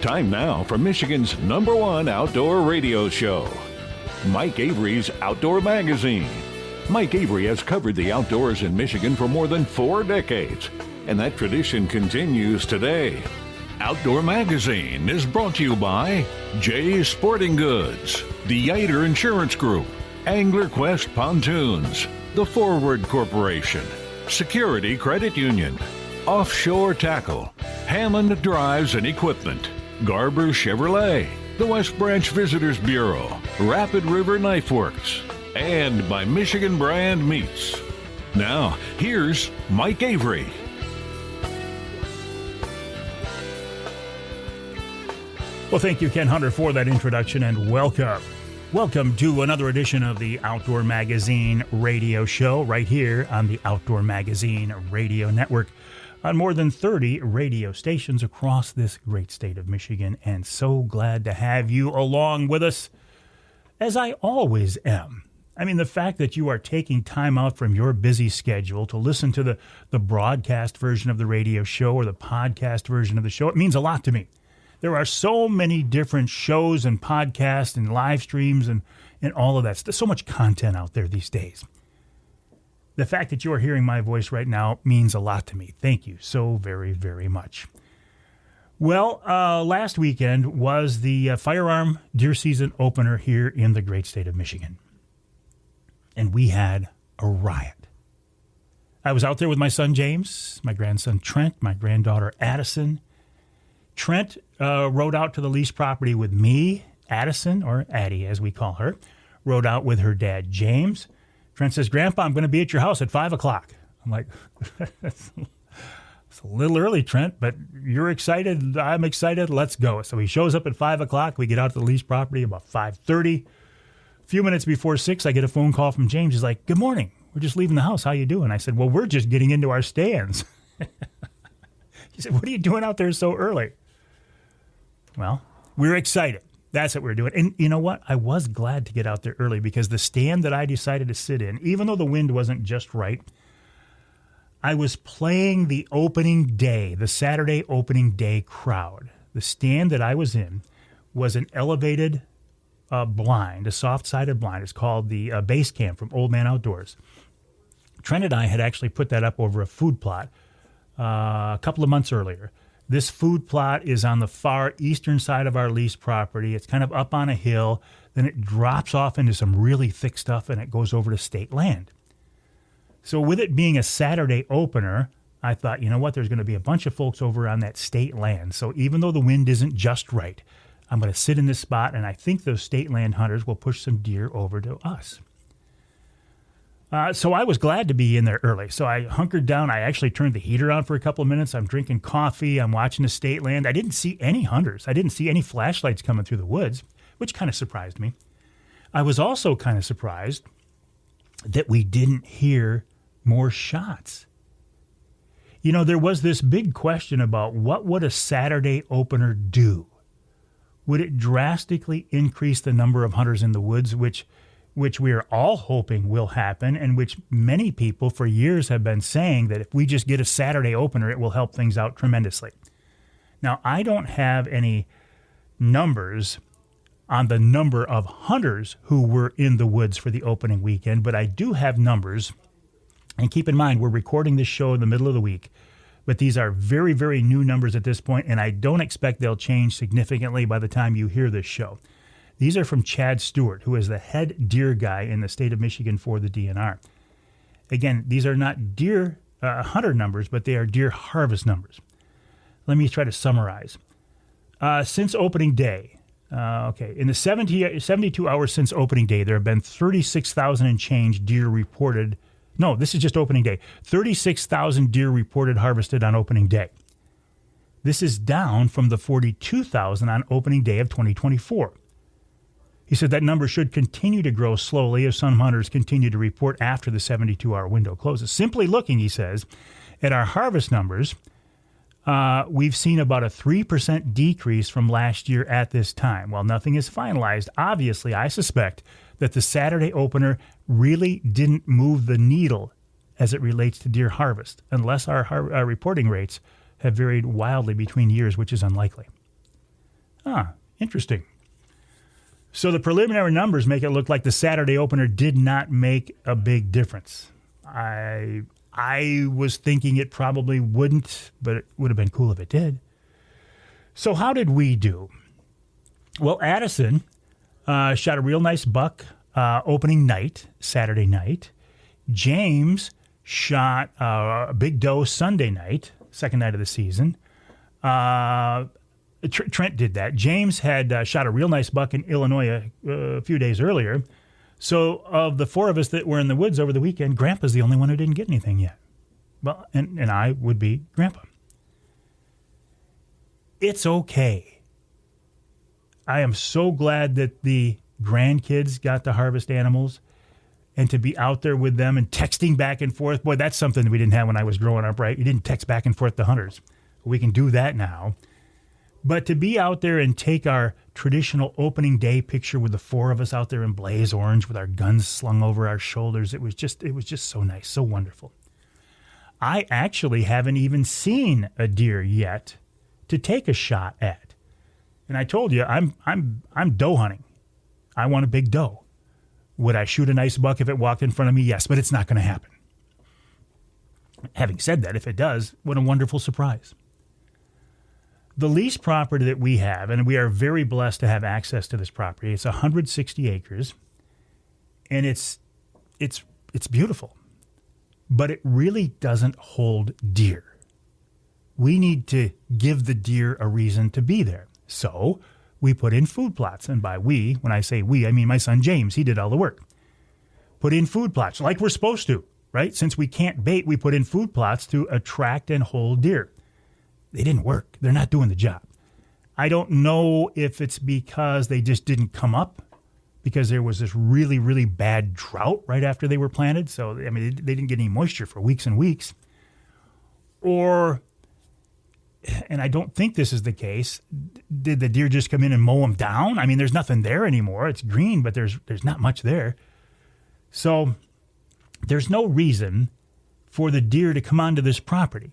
Time now for Michigan's #1 outdoor radio show, Mike Avery's Outdoor Magazine. Mike Avery has covered the outdoors in Michigan for more than 4 decades, and that tradition continues today. Outdoor Magazine is brought to you by Jay's Sporting Goods, the Yater Insurance Group, Angler Quest Pontoons, The Forward Corporation, Security Credit Union, Offshore Tackle, Hammond Drives and Equipment, Garber Chevrolet, the West Branch Visitors Bureau, Rapid River Knife Works, and by Michigan Brand Meats. Now, here's Mike Avery. Well, thank you, Ken Hunter, for that introduction, and welcome. Welcome to another edition of the Outdoor Magazine radio show right here on the Outdoor Magazine Radio Network on more than 30 radio stations across this great state of Michigan, and so glad to have you along with us, as I always am. I mean, the fact that you are taking time out from your busy schedule to listen to the broadcast version of the radio show or the podcast version of the show, it means a lot to me. There are so many different shows and podcasts and live streams and all of that. There's so much content out there these days. The fact that you are hearing my voice right now means a lot to me. Thank you so very, very much. Well, last weekend was the firearm deer season opener here in the great state of Michigan. And we had a riot. I was out there with my son James, my grandson Trent, my granddaughter Addison. Trent rode out to the lease property with me, Addison, or Addie as we call her, rode out with her dad James. Trent says, "Grandpa, I'm going to be at your house at 5 o'clock. I'm like, it's a little early, Trent, but you're excited. I'm excited. Let's go. So he shows up at 5 o'clock. We get out to the lease property about 5:30. A few minutes before 6, I get a phone call from James. He's like, "Good morning. We're just leaving the house. How you doing?" I said, "Well, we're just getting into our stands." He said, "What are you doing out there so early?" Well, we're excited. That's what we're doing. And you know what? I was glad to get out there early because the stand that I decided to sit in, even though the wind wasn't just right, I was playing the opening day, the Saturday opening day crowd. The stand that I was in was an elevated blind, a soft-sided blind. It's called the Base Camp from Old Man Outdoors. Trent and I had actually put that up over a food plot a couple of months earlier. This food plot is on the far eastern side of our lease property. It's kind of up on a hill. Then it drops off into some really thick stuff, and it goes over to state land. So with it being a Saturday opener, I thought, you know what, there's going to be a bunch of folks over on that state land. So even though the wind isn't just right, I'm going to sit in this spot, and I think those state land hunters will push some deer over to us. So I was glad to be in there early. So I hunkered down. I actually turned the heater on for a couple of minutes. I'm drinking coffee. I'm watching the state land. I didn't see any hunters. I didn't see any flashlights coming through the woods, which kind of surprised me. I was also kind of surprised that we didn't hear more shots. You know, there was this big question about what would a Saturday opener do? Would it drastically increase the number of hunters in the woods, which we are all hoping will happen, and which many people for years have been saying that if we just get a Saturday opener, it will help things out tremendously. Now, I don't have any numbers on the number of hunters who were in the woods for the opening weekend, but I do have numbers. And keep in mind, we're recording this show in the middle of the week, but these are very, very new numbers at this point, and I don't expect they'll change significantly by the time you hear this show. These are from Chad Stewart, who is the head deer guy in the state of Michigan for the DNR. Again, these are not deer hunter numbers, but they are deer harvest numbers. Let me try to summarize. Since opening day, in the 72 hours since opening day, there have been 36,000 and change deer reported. No, this is just opening day. 36,000 deer reported harvested on opening day. This is down from the 42,000 on opening day of 2024. He said that number should continue to grow slowly as some hunters continue to report after the 72-hour window closes. Simply looking, he says, at our harvest numbers, we've seen about a 3% decrease from last year at this time. While nothing is finalized, obviously, I suspect that the Saturday opener really didn't move the needle as it relates to deer harvest, unless our reporting rates have varied wildly between years, which is unlikely. Interesting. So the preliminary numbers make it look like the Saturday opener did not make a big difference. I was thinking it probably wouldn't, but it would have been cool if it did. So how did we do? Well, Addison shot a real nice buck opening night, Saturday night. James shot a big doe Sunday night, second night of the season. Trent did that. James had shot a real nice buck in Illinois a few days earlier. So of the four of us that were in the woods over the weekend, Grandpa's the only one who didn't get anything yet. Well, and I would be Grandpa. It's okay. I am so glad that the grandkids got to harvest animals and to be out there with them and texting back and forth. Boy, that's something that we didn't have when I was growing up, right? You didn't text back and forth to hunters. We can do that now. But to be out there and take our traditional opening day picture with the four of us out there in blaze orange with our guns slung over our shoulders, it was just so nice, so wonderful. I actually haven't even seen a deer yet to take a shot at. And I told you, I'm doe hunting. I want a big doe. Would I shoot a nice buck if it walked in front of me? Yes, but it's not going to happen. Having said that, if it does, what a wonderful surprise. The lease property that we have, and we are very blessed to have access to this property, it's 160 acres, and it's beautiful, but it really doesn't hold deer. We need to give the deer a reason to be there. So we put in food plots, and by we, when I say we, I mean my son James. He did all the work. Put in food plots like we're supposed to, right? Since we can't bait, we put in food plots to attract and hold deer. They didn't work. They're not doing the job. I don't know if it's because they just didn't come up because there was this really, really bad drought right after they were planted. So, I mean, they didn't get any moisture for weeks and weeks. Or, and I don't think this is the case, did the deer just come in and mow them down? I mean, there's nothing there anymore. It's green, but there's not much there. So there's no reason for the deer to come onto this property.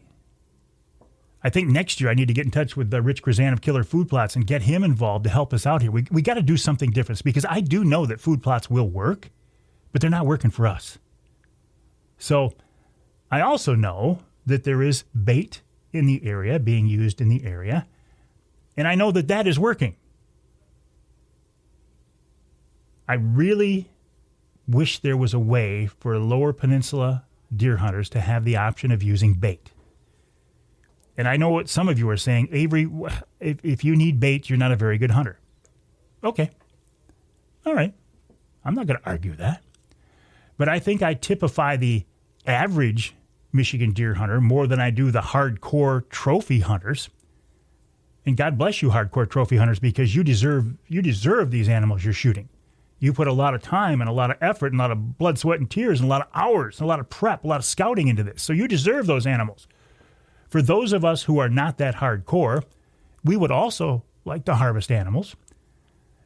I think next year I need to get in touch with Rich Grizan of Killer Food Plots and get him involved to help us out here. We got to do something different because I do know that food plots will work, but they're not working for us. So I also know that there is bait in the area, being used in the area, and I know that that is working. I really wish there was a way for Lower Peninsula deer hunters to have the option of using bait. And I know what some of you are saying, Avery, if you need bait, you're not a very good hunter. Okay. All right. I'm not going to argue that. But I think I typify the average Michigan deer hunter more than I do the hardcore trophy hunters. And God bless you, hardcore trophy hunters, because you deserve these animals you're shooting. You put a lot of time and a lot of effort and a lot of blood, sweat, and tears and a lot of hours and a lot of prep, a lot of scouting into this. So you deserve those animals. For those of us who are not that hardcore, we would also like to harvest animals.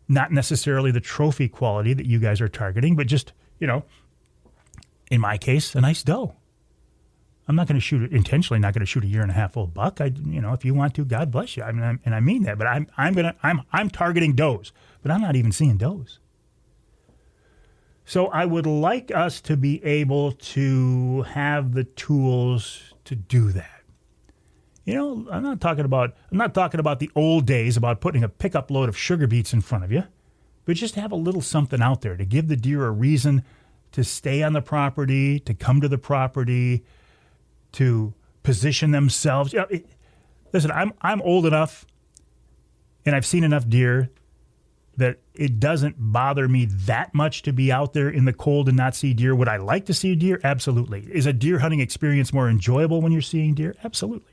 Not necessarily the trophy quality that you guys are targeting, but just, in my case, a nice doe. I'm not going to shoot it intentionally, not going to shoot a 1.5-year-old buck. If you want to, God bless you. I mean that, but I'm targeting does, but I'm not even seeing does. So I would like us to be able to have the tools to do that. I'm not talking about the old days about putting a pickup load of sugar beets in front of you, but just have a little something out there to give the deer a reason to stay on the property, to come to the property, to position themselves. Listen, I'm old enough and I've seen enough deer that it doesn't bother me that much to be out there in the cold and not see deer. Would I like to see deer? Absolutely. Is a deer hunting experience more enjoyable when you're seeing deer? Absolutely.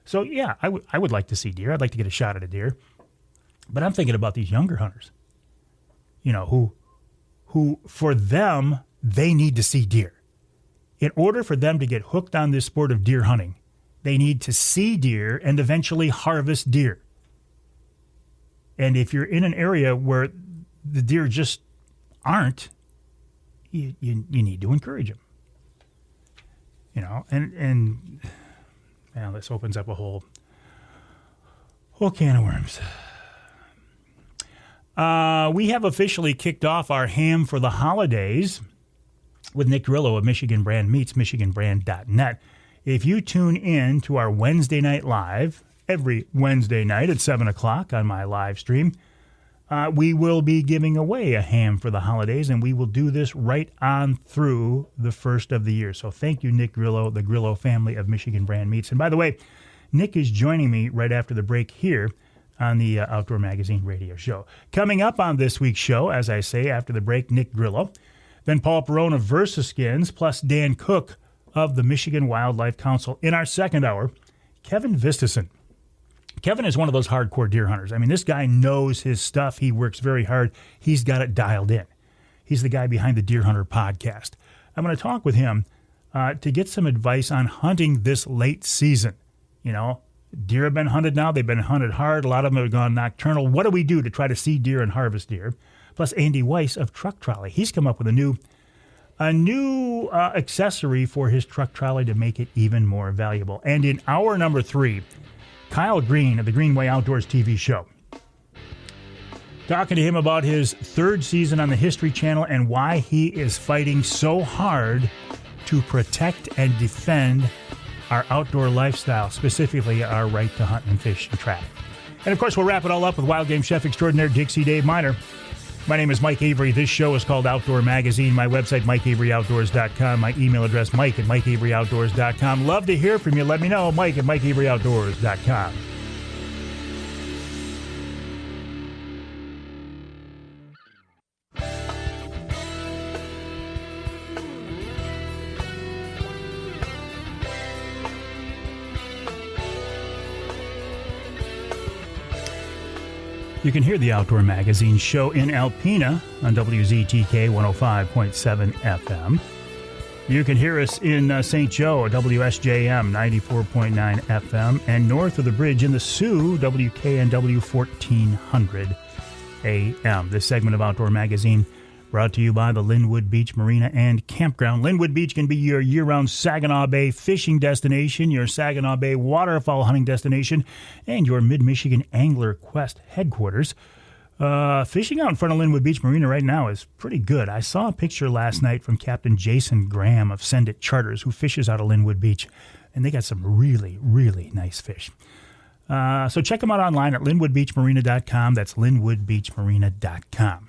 So, yeah, I would like to see deer. I'd like to get a shot at a deer. But I'm thinking about these younger hunters, who for them, they need to see deer. In order for them to get hooked on this sport of deer hunting, they need to see deer and eventually harvest deer. And if you're in an area where the deer just aren't, you need to encourage them. Now this opens up a whole can of worms. We have officially kicked off our ham for the holidays with Nick Grillo of Michigan Brand Meats, michiganbrand.net. If you tune in to our Wednesday night live, every Wednesday night at 7 o'clock on my live stream, we will be giving away a ham for the holidays, and we will do this right on through the first of the year. So thank you, Nick Grillo, the Grillo family of Michigan Brand Meats. And by the way, Nick is joining me right after the break here on the Outdoor Magazine radio show. Coming up on this week's show, as I say, after the break, Nick Grillo, then Paul Pirone of VersaSkins, plus Dan Cooke of the Michigan Wildlife Council. In our second hour, Kevin Vistisen. Kevin is one of those hardcore deer hunters. I mean, this guy knows his stuff. He works very hard. He's got it dialed in. He's the guy behind the Deer Hunter podcast. I'm going to talk with him to get some advice on hunting this late season. You know, deer have been hunted now. They've been hunted hard. A lot of them have gone nocturnal. What do we do to try to see deer and harvest deer? Plus, Andy Weiss of Truck Trolley. He's come up with a new accessory for his truck trolley to make it even more valuable. And in hour number 3, Kyle Green of the Greenway Outdoors TV show. Talking to him about his third season on the History Channel and why he is fighting so hard to protect and defend our outdoor lifestyle, specifically our right to hunt and fish and trap. And of course, we'll wrap it all up with wild game chef extraordinaire Dixie Dave Miner. My name is Mike Avery. This show is called Outdoor Magazine. My website, MikeAveryOutdoors.com. My email address, Mike@MikeAveryOutdoors.com. Love to hear from you. Let me know, Mike@MikeAveryOutdoors.com. You can hear the Outdoor Magazine show in Alpena on WZTK 105.7 FM. You can hear us in St. Joe at WSJM 94.9 FM, and north of the bridge in the Sioux, WKNW 1400 AM. This segment of Outdoor Magazine brought to you by the Linwood Beach Marina and Campground. Linwood Beach can be your year-round Saginaw Bay fishing destination, your Saginaw Bay waterfowl hunting destination, and your Mid-Michigan Angler Quest headquarters. Fishing out in front of Linwood Beach Marina right now is pretty good. I saw a picture last night from Captain Jason Graham of Send It Charters, who fishes out of Linwood Beach, and they got some really, really nice fish. So check them out online at linwoodbeachmarina.com. That's linwoodbeachmarina.com.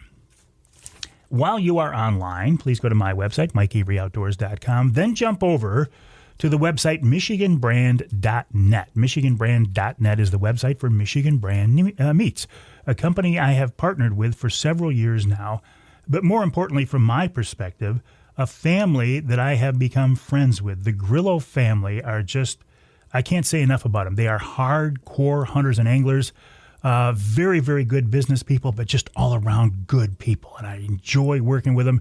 While you are online, please go to my website, MikeAveryOutdoors.com. Then jump over to the website, MichiganBrand.net. MichiganBrand.net is the website for Michigan Brand Meats, a company I have partnered with for several years now. But more importantly, from my perspective, a family that I have become friends with. The Grillo family are just, I can't say enough about them. They are hardcore hunters and anglers. Very, very good business people, but just all around good people. And I enjoy working with them.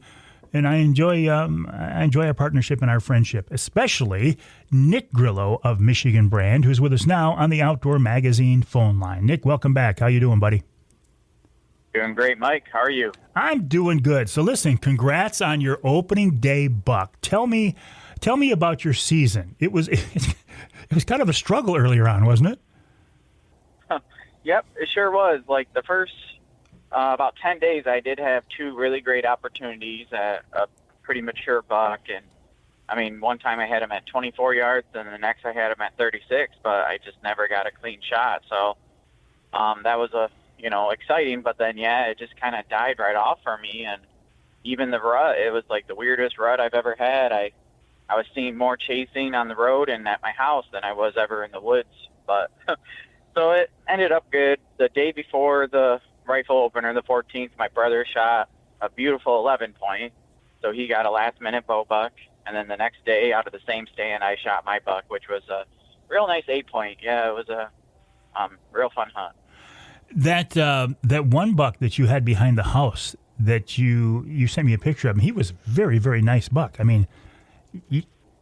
And I enjoy our partnership and our friendship, especially Nick Grillo of Michigan Brand, who's with us now on the Outdoor Magazine phone line. Nick, welcome back. How you doing, buddy? Doing great, Mike. How are you? I'm doing good. So listen, congrats on your opening day buck. Tell me about your season. It was kind of a struggle earlier on, wasn't it? Yep, it sure was. Like the first about 10 days, I did have 2 really great opportunities at a pretty mature buck. And, I mean, one time I had him at 24 yards, and the next I had him at 36, but I just never got a clean shot. So that was exciting. But then, it just kind of died right off for me. And even the rut, it was like the weirdest rut I've ever had. I was seeing more chasing on the road and at my house than I was ever in the woods. But so it ended up good. The day before the rifle opener, the 14th, my brother shot a beautiful 11-point. So he got a last-minute bow buck. And then the next day, out of the same stand, I shot my buck, which was a real nice 8-point. Yeah, it was a real fun hunt. That one buck that you had behind the house that you sent me a picture of him, he was very, very nice buck. I mean,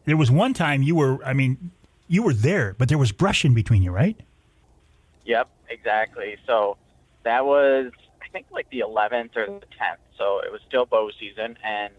there was one time you were there, but there was brush in between you, right? Yep, exactly. So that was, I think, like the 11th or the 10th. So it was still bow season. And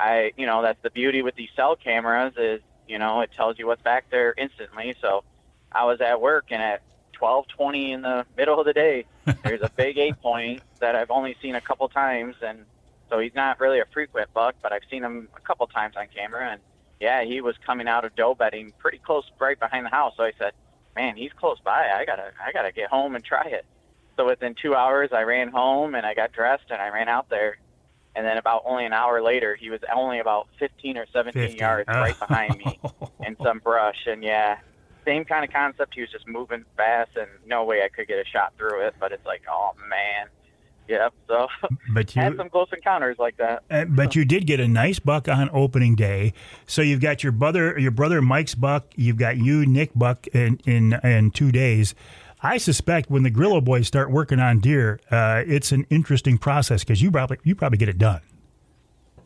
that's the beauty with these cell cameras is, it tells you what's back there instantly. So I was at work, and at 12:20 in the middle of the day, there's a big 8-point that I've only seen a couple times, and so he's not really a frequent buck, but I've seen him a couple times on camera, and yeah, he was coming out of doe bedding pretty close, right behind the house. So I said, man, he's close by. I gotta get home and try it. So within 2 hours, I ran home and I got dressed and I ran out there. And then about only an hour later, he was only about 15 or 17 yards right behind me in some brush. And yeah, same kind of concept. He was just moving fast and no way I could get a shot through it. But it's like, oh man. Yep. So but you had some close encounters like that. But you did get a nice buck on opening day. So you've got your brother Mike's buck. You've got you, Nick buck in 2 days. I suspect when the Grillo boys start working on deer, it's an interesting process because you probably get it done.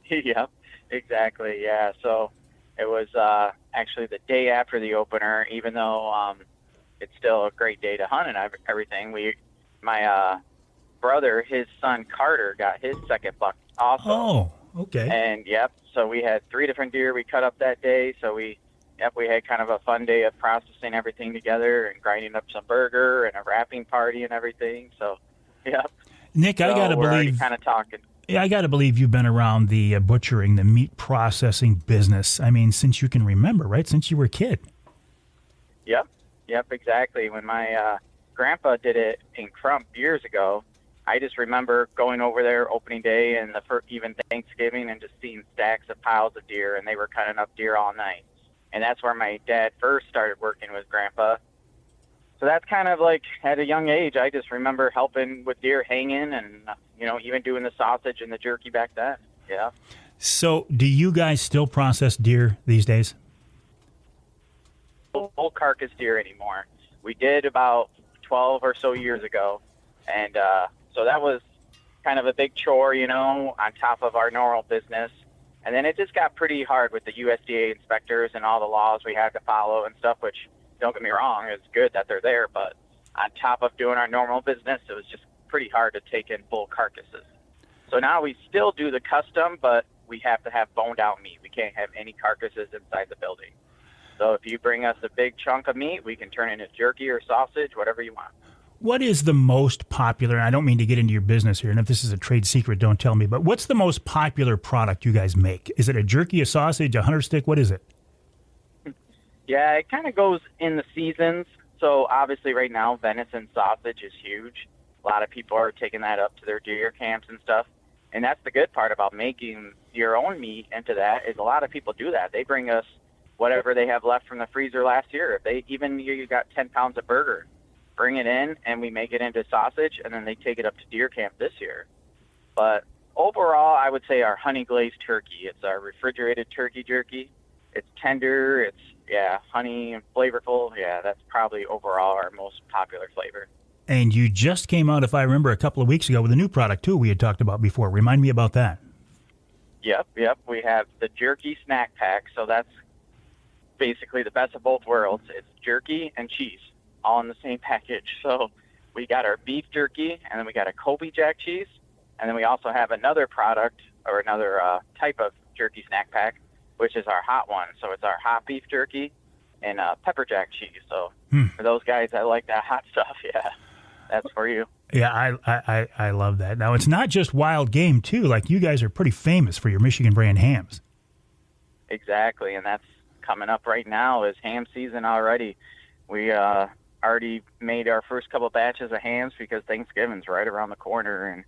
Yep, exactly. Yeah. So it was actually the day after the opener. Even though it's still a great day to hunt and everything, my brother, his son Carter, got his second buck also. Oh, okay. And yep, so we had 3 different deer we cut up that day. So we had kind of a fun day of processing everything together and grinding up some burger and a wrapping party and everything. So, yep. Nick, so I gotta believe kind of talking. Yeah, I gotta believe you've been around the butchering, the meat processing business. I mean, since you can remember, right? Since you were a kid. Yep, exactly. When my grandpa did it in Crump years ago, I just remember going over there opening day and even Thanksgiving and just seeing stacks of piles of deer, and they were cutting up deer all night. And that's where my dad first started working with Grandpa. So that's kind of like at a young age, I just remember helping with deer hanging and, even doing the sausage and the jerky back then. Yeah. So do you guys still process deer these days? Whole carcass deer anymore. We did about 12 or so years ago. And so that was kind of a big chore, on top of our normal business. And then it just got pretty hard with the USDA inspectors and all the laws we had to follow and stuff, which, don't get me wrong, it's good that they're there. But on top of doing our normal business, it was just pretty hard to take in full carcasses. So now we still do the custom, but we have to have boned out meat. We can't have any carcasses inside the building. So if you bring us a big chunk of meat, we can turn it into jerky or sausage, whatever you want. What is the most popular, and I don't mean to get into your business here, and if this is a trade secret, don't tell me, but what's the most popular product you guys make? Is it a jerky, a sausage, a hunter stick? What is it? Yeah, it kind of goes in the seasons. So obviously right now, venison sausage is huge. A lot of people are taking that up to their deer camps and stuff. And that's the good part about making your own meat into that is a lot of people do that. They bring us whatever they have left from the freezer last year. If you got 10 pounds of burger, bring it in and we make it into sausage, and then they take it up to deer camp this year. But overall, I would say our honey glazed turkey. It's our refrigerated turkey jerky. It's tender. It's honey and flavorful. Yeah, that's probably overall our most popular flavor. And you just came out, if I remember, a couple of weeks ago with a new product too. We had talked about before. Remind me about that. Yep. We have the jerky snack pack. So that's basically the best of both worlds. It's jerky and cheese, all in the same package. So we got our beef jerky, and then we got a Kobe Jack cheese, and then we also have another product or another type of jerky snack pack, which is our hot one. So it's our hot beef jerky and pepper jack cheese. So for those guys that like that hot stuff, that's for you. Yeah, I love that. Now, it's not just wild game, too. Like, you guys are pretty famous for your Michigan brand hams. Exactly, and that's coming up right now is ham season already. We already made our first couple batches of hams because Thanksgiving's right around the corner, and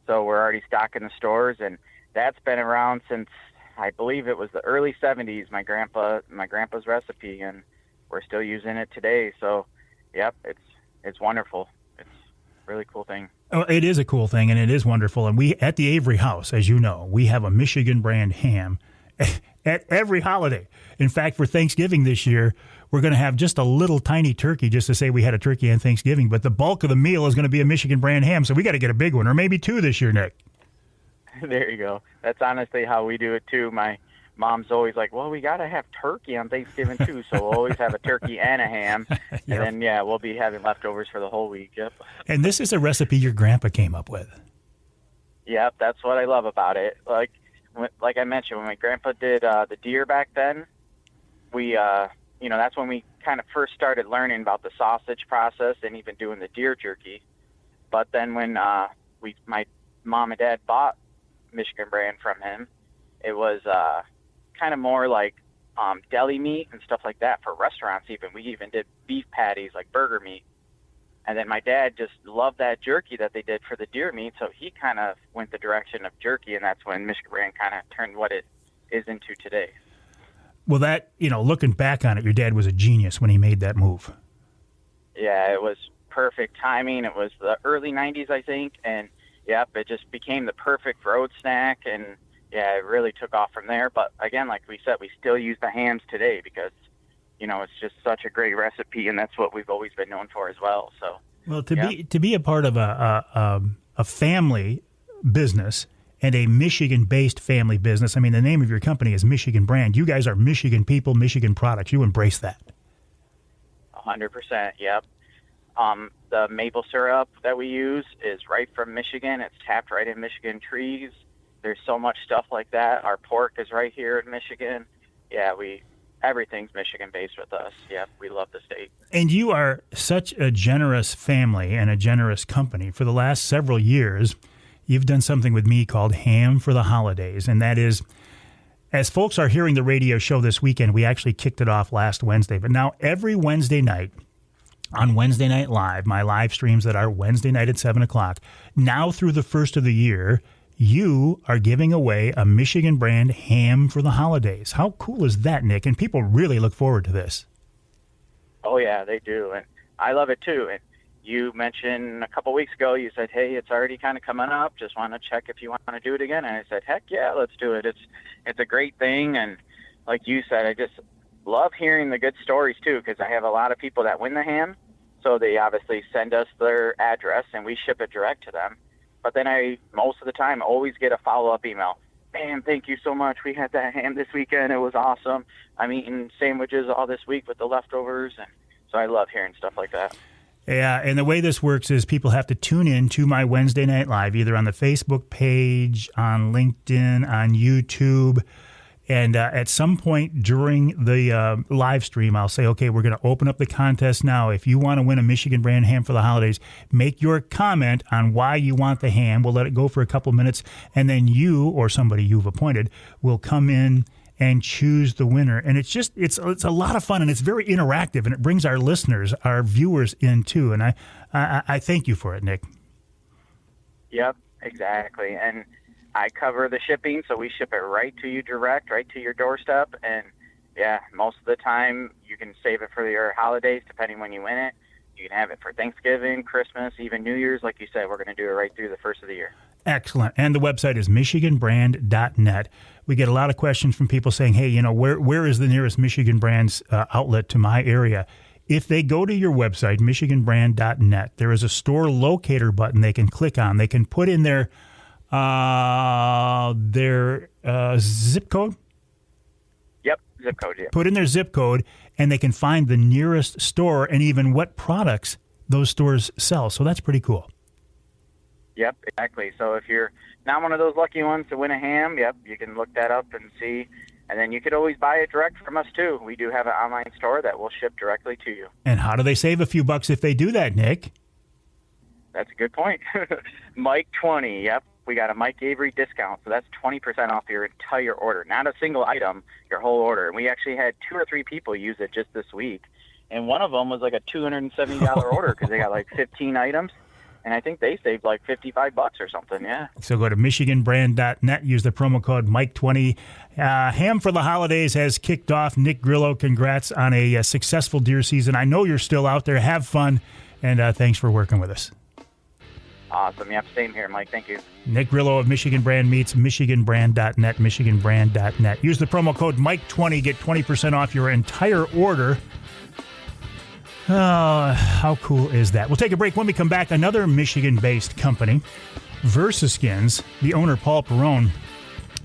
so we're already stocking the stores, and that's been around since I believe it was the early 70s, my grandpa's recipe, and we're still using it today. So, yep, it's wonderful. It's a really cool thing. Oh, it is a cool thing, and it is wonderful. And we, at the Avery house, as you know, we have a Michigan brand ham at every holiday. In fact, for Thanksgiving this year, we're going to have just a little tiny turkey just to say we had a turkey on Thanksgiving, but the bulk of the meal is going to be a Michigan brand ham, so we got to get a big one, or maybe 2 this year, Nick. There you go. That's honestly how we do it, too. My mom's always like, well, we got to have turkey on Thanksgiving, too, so we'll always have a turkey and a ham, and then, we'll be having leftovers for the whole week. Yep. And this is a recipe your grandpa came up with. Yep, that's what I love about it. Like I mentioned, when my grandpa did the deer back then, we, that's when we kind of first started learning about the sausage process and even doing the deer jerky. But then when my mom and dad bought Michigan brand from him, it was kind of more like deli meat and stuff like that for restaurants. Even we even did beef patties, like burger meat. And then my dad just loved that jerky that they did for the deer meat, so he kind of went the direction of jerky, and that's when Michigan brand kind of turned what it is into today. Well, that, looking back on it, your dad was a genius when he made that move. Yeah, it was perfect timing. It was the early 90s, I think, and yep, it just became the perfect road snack, and yeah, it really took off from there. But again, like we said, we still use the hams today because it's just such a great recipe, and that's what we've always been known for as well. So, well, to be a part of a family business and a Michigan-based family business. I mean, the name of your company is Michigan Brand. You guys are Michigan people, Michigan products. You embrace that. 100%. Yep. The maple syrup that we use is right from Michigan. It's tapped right in Michigan trees. There's so much stuff like that. Our pork is right here in Michigan. Yeah, everything's Michigan-based with us. Yep, we love the state. And you are such a generous family and a generous company. For the last several years, you've done something with me called Ham for the Holidays, and that is, as folks are hearing the radio show this weekend, we actually kicked it off last Wednesday, but now every Wednesday night on Wednesday Night Live, my live streams that are Wednesday night at 7 o'clock, now through the first of the year, you are giving away a Michigan brand ham for the holidays. How cool is that, Nick? And people really look forward to this. Oh, yeah, they do. And I love it, too. And you mentioned a couple weeks ago, you said, hey, it's already kind of coming up. Just want to check if you want to do it again. And I said, heck yeah, let's do it. It's a great thing. And like you said, I just love hearing the good stories, too, because I have a lot of people that win the ham. So they obviously send us their address, and we ship it direct to them. But then I, most of the time, always get a follow-up email. Man, thank you so much. We had that ham this weekend. It was awesome. I'm eating sandwiches all this week with the leftovers. And so I love hearing stuff like that. Yeah, and the way this works is people have to tune in to my Wednesday Night Live, either on the Facebook page, on LinkedIn, on YouTube. And at some point during the live stream, I'll say, okay, we're going to open up the contest now. If you want to win a Michigan brand ham for the holidays, make your comment on why you want the ham. We'll let it go for a couple minutes, and then you or somebody you've appointed will come in and choose the winner. And it's a lot of fun, and it's very interactive, and it brings our listeners, our viewers in too. And I thank you for it, Nick. Yep, exactly. And I cover the shipping, so we ship it right to you direct, right to your doorstep. And yeah, most of the time you can save it for your holidays, depending when you win it. You can have it for Thanksgiving, Christmas, even New Year's. Like you said, we're going to do it right through the first of the year. Excellent. And the website is michiganbrand.net. We get a lot of questions from people saying, hey, where is the nearest Michigan Brands outlet to my area? If they go to your website, michiganbrand.net, there is a store locator button they can click on. They can put in their zip code? Yep, zip code, yeah. Put in their zip code, and they can find the nearest store and even what products those stores sell. So that's pretty cool. Yep, exactly. So if you're not one of those lucky ones to win a ham, yep, you can look that up and see. And then you could always buy it direct from us, too. We do have an online store that will ship directly to you. And how do they save a few bucks if they do that, Nick? That's a good point. Mike 20, yep. We got a Mike Avery discount, so that's 20% off your entire order. Not a single item, your whole order. And we actually had 2 or 3 people use it just this week. And one of them was like a $270 order because they got like 15 items. And I think they saved like $55 or something, yeah. So go to michiganbrand.net, use the promo code Mike20. Ham for the holidays has kicked off. Nick Grillo, congrats on a successful deer season. I know you're still out there. Have fun, and thanks for working with us. Awesome. Yep, same here, Mike. Thank you. Nick Grillo of Michigan Brand Meats, michiganbrand.net, michiganbrand.net. Use the promo code Mike20, get 20% off your entire order. How cool is that? We'll take a break. When we come back, another Michigan-based company, Versaskins, the owner, Paul Pirone.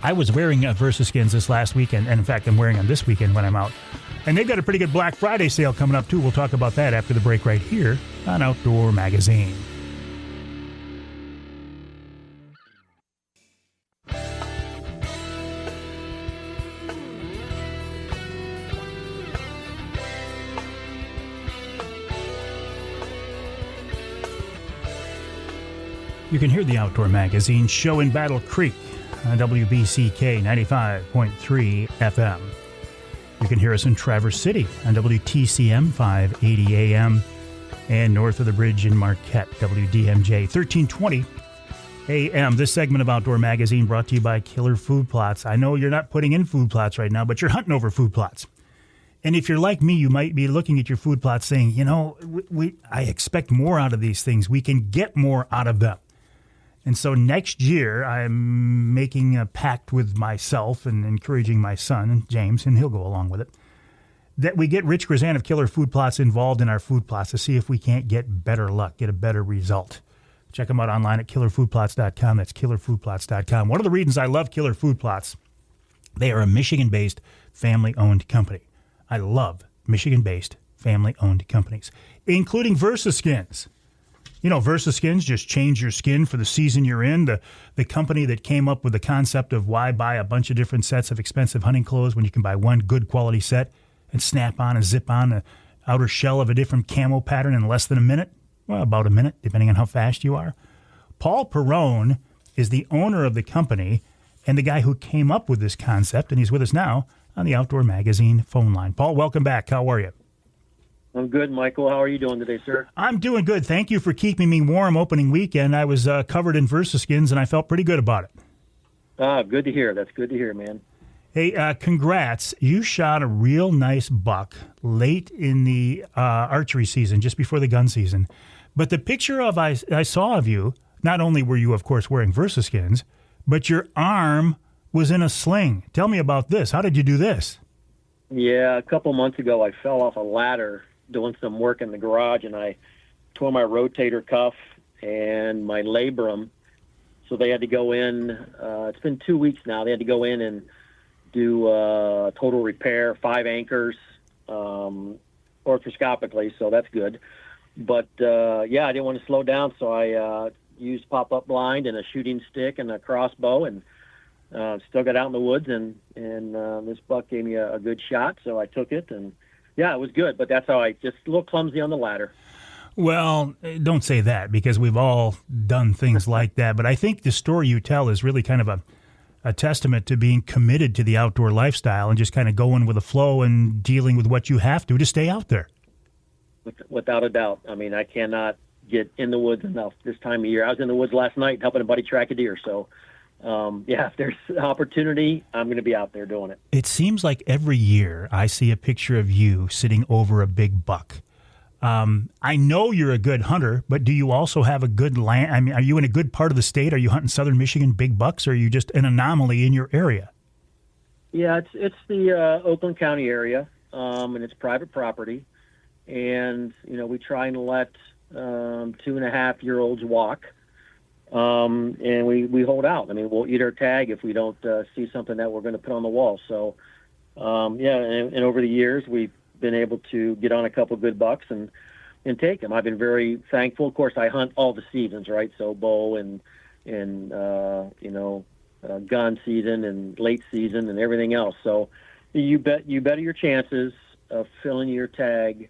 I was wearing Versaskins this last weekend, and in fact, I'm wearing them this weekend when I'm out. And they've got a pretty good Black Friday sale coming up, too. We'll talk about that after the break right here on Outdoor Magazine. You can hear the Outdoor Magazine show in Battle Creek on WBCK 95.3 FM. You can hear us in Traverse City on WTCM 580 AM and north of the bridge in Marquette, WDMJ 1320 AM. This segment of Outdoor Magazine brought to you by Killer Food Plots. I know you're not putting in food plots right now, but you're hunting over food plots. And if you're like me, you might be looking at your food plots saying, you know, I expect more out of these things. We can get more out of them. And so next year, I'm making a pact with myself and encouraging my son, James, and he'll go along with it, that we get Rich Grzan of Killer Food Plots involved in our food plots to see if we can't get better luck, get a better result. Check them out online at killerfoodplots.com. That's killerfoodplots.com. One of the reasons I love Killer Food Plots, they are a Michigan-based, family-owned company. I love Michigan-based, family-owned companies, including VersaSkins. You know, VersaSkins, just change your skin for the season you're in. The company that came up with the concept of why buy a bunch of different sets of expensive hunting clothes when you can buy one good quality set and snap on and zip on the outer shell of a different camo pattern in less than a minute. Well, about a minute, depending on how fast you are. Paul Pirone is the owner of the company and the guy who came up with this concept, and he's with us now on the Outdoor Magazine phone line. Paul, welcome back. How are you? I'm good, Michael. How are you doing today, sir? I'm doing good. Thank you for keeping me warm opening weekend. I was covered in VersaSkins, and I felt pretty good about it. Good to hear. That's good to hear, man. Hey, congrats. You shot a real nice buck late in the archery season, just before the gun season. But the picture I saw of you, not only were you, of course, wearing VersaSkins, but your arm was in a sling. Tell me about this. How did you do this? Yeah, a couple months ago, I fell off a ladder doing some work in the garage, and I tore my rotator cuff and my labrum. So they had to go in. It's been 2 weeks now. They had to go in and do total repair, 5 anchors, orthoscopically, so that's good. But, I didn't want to slow down, so I used pop-up blind and a shooting stick and a crossbow, and still got out in the woods, and this buck gave me a good shot, so I took it, and yeah, it was good, but that's how just a little clumsy on the ladder. Well, don't say that, because we've all done things like that, but I think the story you tell is really kind of a testament to being committed to the outdoor lifestyle and just kind of going with the flow and dealing with what you have to stay out there. Without a doubt. I mean, I cannot get in the woods enough this time of year. I was in the woods last night helping a buddy track a deer, so if there's opportunity, I'm going to be out there doing it. It seems like every year I see a picture of you sitting over a big buck. I know you're a good hunter, but do you also have a good land? I mean, are you in a good part of the state? Are you hunting southern Michigan big bucks, or are you just an anomaly in your area? Yeah, it's the Oakland County area, and it's private property. And, we try and let 2.5-year-olds walk. And we hold out. I mean, we'll eat our tag if we don't see something that we're going to put on the wall. So, and over the years, we've been able to get on a couple of good bucks and take them. I've been very thankful. Of course, I hunt all the seasons, right? So bow and gun season and late season and everything else. So you better your chances of filling your tag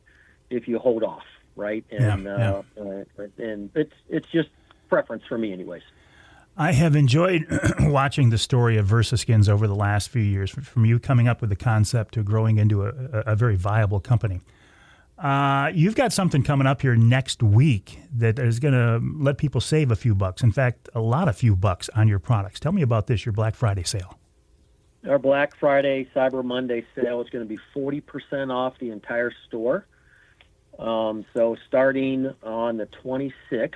if you hold off, right? And and it's just preference for me anyways. I have enjoyed watching the story of VersaSkins over the last few years, from you coming up with the concept to growing into a very viable company. You've got something coming up here next week that is going to let people save a few bucks. In fact, a few bucks on your products. Tell me about this, your Black Friday sale. Our Black Friday, Cyber Monday sale is going to be 40% off the entire store. So starting on the 26th,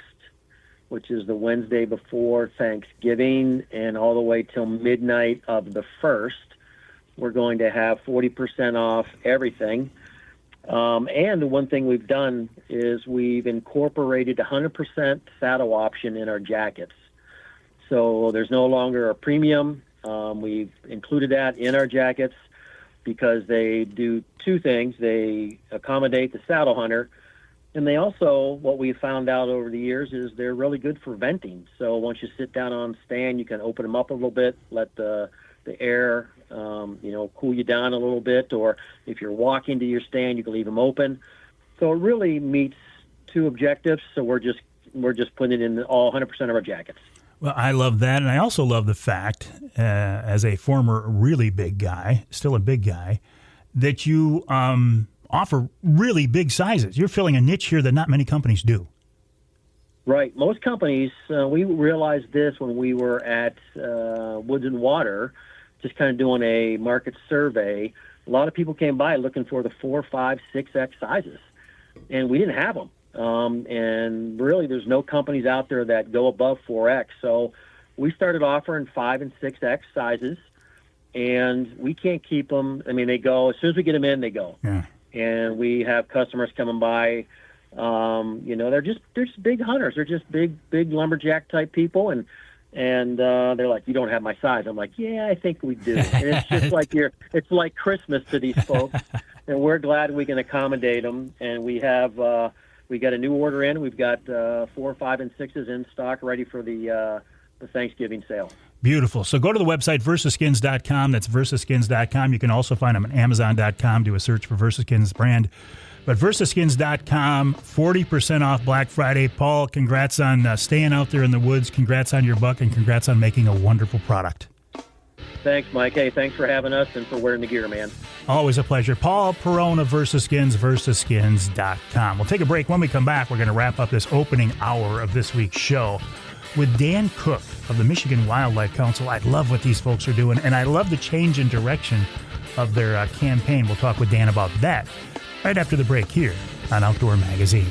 which is the Wednesday before Thanksgiving, and all the way till midnight of the 1st, we're going to have 40% off everything. And the one thing we've done is we've incorporated 100% saddle option in our jackets. So there's no longer a premium. We've included that in our jackets because they do two things. They accommodate the saddle hunter, and they also, what we found out over the years, is they're really good for venting. So once you sit down on stand, you can open them up a little bit, let the air, cool you down a little bit. Or if you're walking to your stand, you can leave them open. So it really meets two objectives. So we're just we're just putting it in all 100% of our jackets. Well, I love that, and I also love the fact, as a former really big guy, still a big guy, that you offer really big sizes. You're filling a niche here that not many companies do. Right. Most companies, we realized this when we were at Woods and Water, just kind of doing a market survey. A lot of people came by looking for the 4, 5, 6X sizes, and we didn't have them. And really, there's no companies out there that go above 4X. So we started offering 5 and 6X sizes, and we can't keep them. I mean, they go, as soon as we get them in, they go. Yeah. And we have customers coming by, they're just big hunters. They're just big lumberjack type people. And they're like, you don't have my size. I'm like, yeah, I think we do. And it's just like it's like Christmas to these folks. And we're glad we can accommodate them. And we have, we got a new order in. We've got 4, 5, and 6s in stock ready for the Thanksgiving sale. Beautiful. So go to the website, versaskins.com. That's versaskins.com. You can also find them on amazon.com. Do a search for Versaskins brand. But versaskins.com, 40% off Black Friday. Paul, congrats on staying out there in the woods. Congrats on your buck, and congrats on making a wonderful product. Thanks, Mike. Hey, thanks for having us and for wearing the gear, man. Always a pleasure. Paul Pirone of Versaskins, versaskins.com. We'll take a break. When we come back, we're going to wrap up this opening hour of this week's show with Dan Cooke of the Michigan Wildlife Council. I love what these folks are doing, and I love the change in direction of their campaign. We'll talk with Dan about that right after the break here on Outdoor Magazine.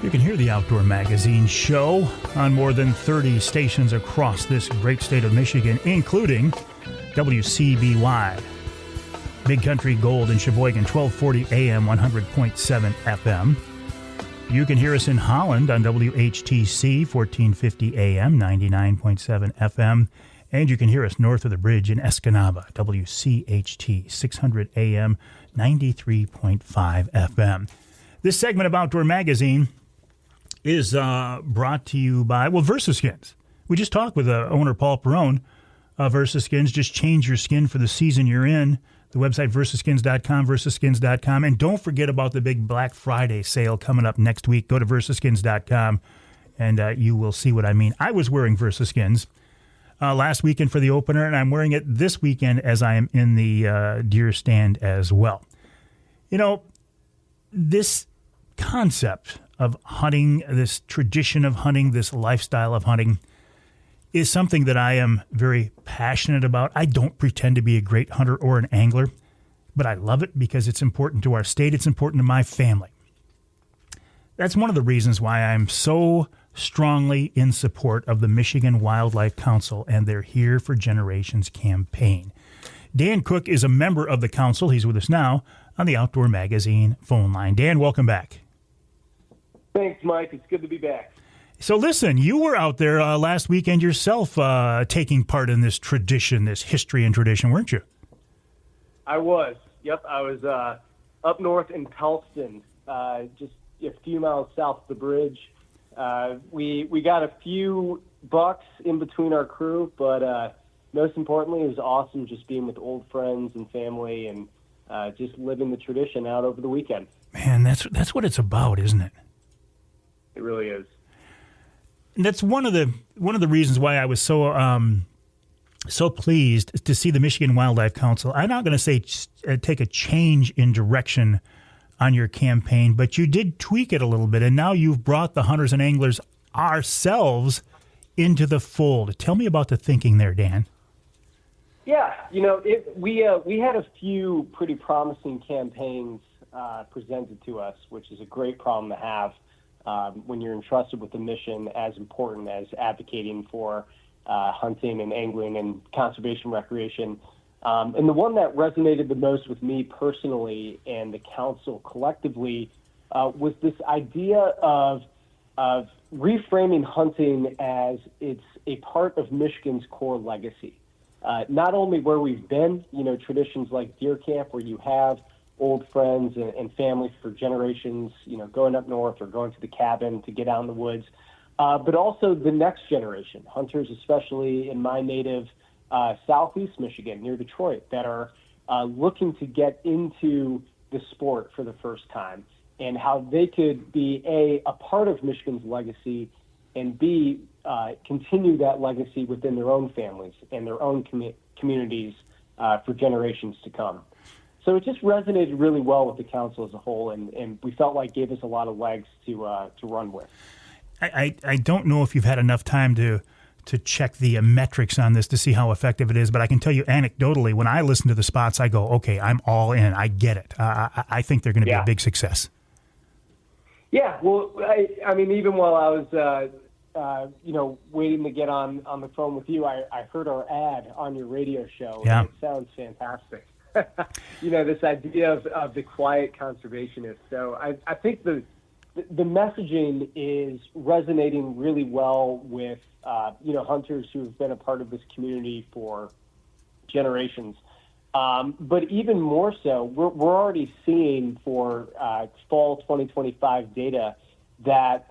You can hear the Outdoor Magazine show on more than 30 stations across this great state of Michigan, including WCBY, Big Country Gold in Sheboygan, 1240 AM, 100.7 FM. You can hear us in Holland on WHTC, 1450 AM, 99.7 FM. And you can hear us north of the bridge in Escanaba, WCHT, 600 AM, 93.5 FM. This segment of Outdoor Magazine is brought to you by, Versaskins. We just talked with owner Paul Pirone of Versaskins. Just change your skin for the season you're in. The website, versaskins.com, versaskins.com. And don't forget about the big Black Friday sale coming up next week. Go to versaskins.com, and you will see what I mean. I was wearing Versaskins last weekend for the opener, and I'm wearing it this weekend as I am in the deer stand as well. You know, this concept of hunting, this tradition of hunting, this lifestyle of hunting is something that I am very passionate about. I don't pretend to be a great hunter or an angler, but I love it because it's important to our state. It's important to my family. That's one of the reasons why I'm so strongly in support of the Michigan Wildlife Council and their Here for Generations campaign. Dan Cooke is a member of the council. He's with us now on the Outdoor Magazine phone line. Dan, welcome back. Thanks, Mike. It's good to be back. So listen, you were out there last weekend yourself taking part in this tradition, this history and tradition, weren't you? I was. Yep, I was up north in Pellston, just a few miles south of the bridge. We got a few bucks in between our crew, but most importantly, it was awesome just being with old friends and family and just living the tradition out over the weekend. Man, that's what it's about, isn't it? It really is. And that's one of the reasons why I was so pleased to see the Michigan Wildlife Council. I'm not going to say take a change in direction on your campaign, but you did tweak it a little bit, and now you've brought the hunters and anglers ourselves into the fold. Tell me about the thinking there, Dan. Yeah, we had a few pretty promising campaigns presented to us, which is a great problem to have when you're entrusted with a mission as important as advocating for hunting and angling and conservation recreation. And the one that resonated the most with me personally and the council collectively was this idea of reframing hunting as it's a part of Michigan's core legacy. Not only where we've been, traditions like deer camp where you have old friends and family for generations, going up north or going to the cabin to get out in the woods, but also the next generation, hunters, especially in my native southeast Michigan near Detroit, that are looking to get into the sport for the first time, and how they could be a part of Michigan's legacy, and B, continue that legacy within their own families and their own communities for generations to come. So it just resonated really well with the council as a whole, and we felt like gave us a lot of legs to run with. I don't know if you've had enough time to check the metrics on this to see how effective it is, but I can tell you anecdotally, when I listen to the spots, I go, okay, I'm all in. I get it. I think they're going to be a big success. Yeah, well, I mean, even while I was, waiting to get on the phone with you, I heard our ad on your radio show. Yeah. And it sounds fantastic. This idea of the quiet conservationist. So I think the messaging is resonating really well with, hunters who have been a part of this community for generations. But even more so, we're already seeing for fall 2025 data that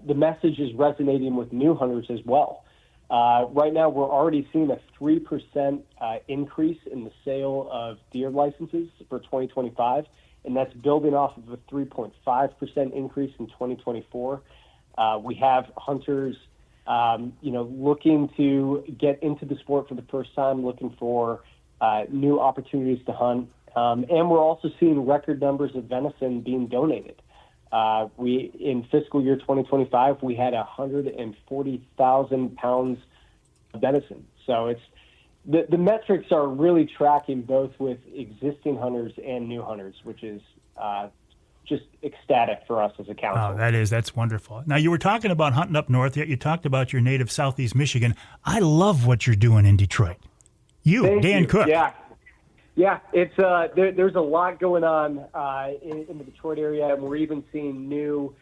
the message is resonating with new hunters as well. Right now, we're already seeing a 3% increase in the sale of deer licenses for 2025, and that's building off of a 3.5% increase in 2024. We have hunters, looking to get into the sport for the first time, looking for new opportunities to hunt, and we're also seeing record numbers of venison being donated. In fiscal year 2025, we had 140,000 pounds of venison. So it's the metrics are really tracking both with existing hunters and new hunters, which is just ecstatic for us as a council. Oh, that's wonderful. Now, you were talking about hunting up north, yet you talked about your native southeast Michigan. I love what you're doing in Detroit. Thank Dan you. Cooke. Yeah, it's there's a lot going on in the Detroit area, and we're even seeing new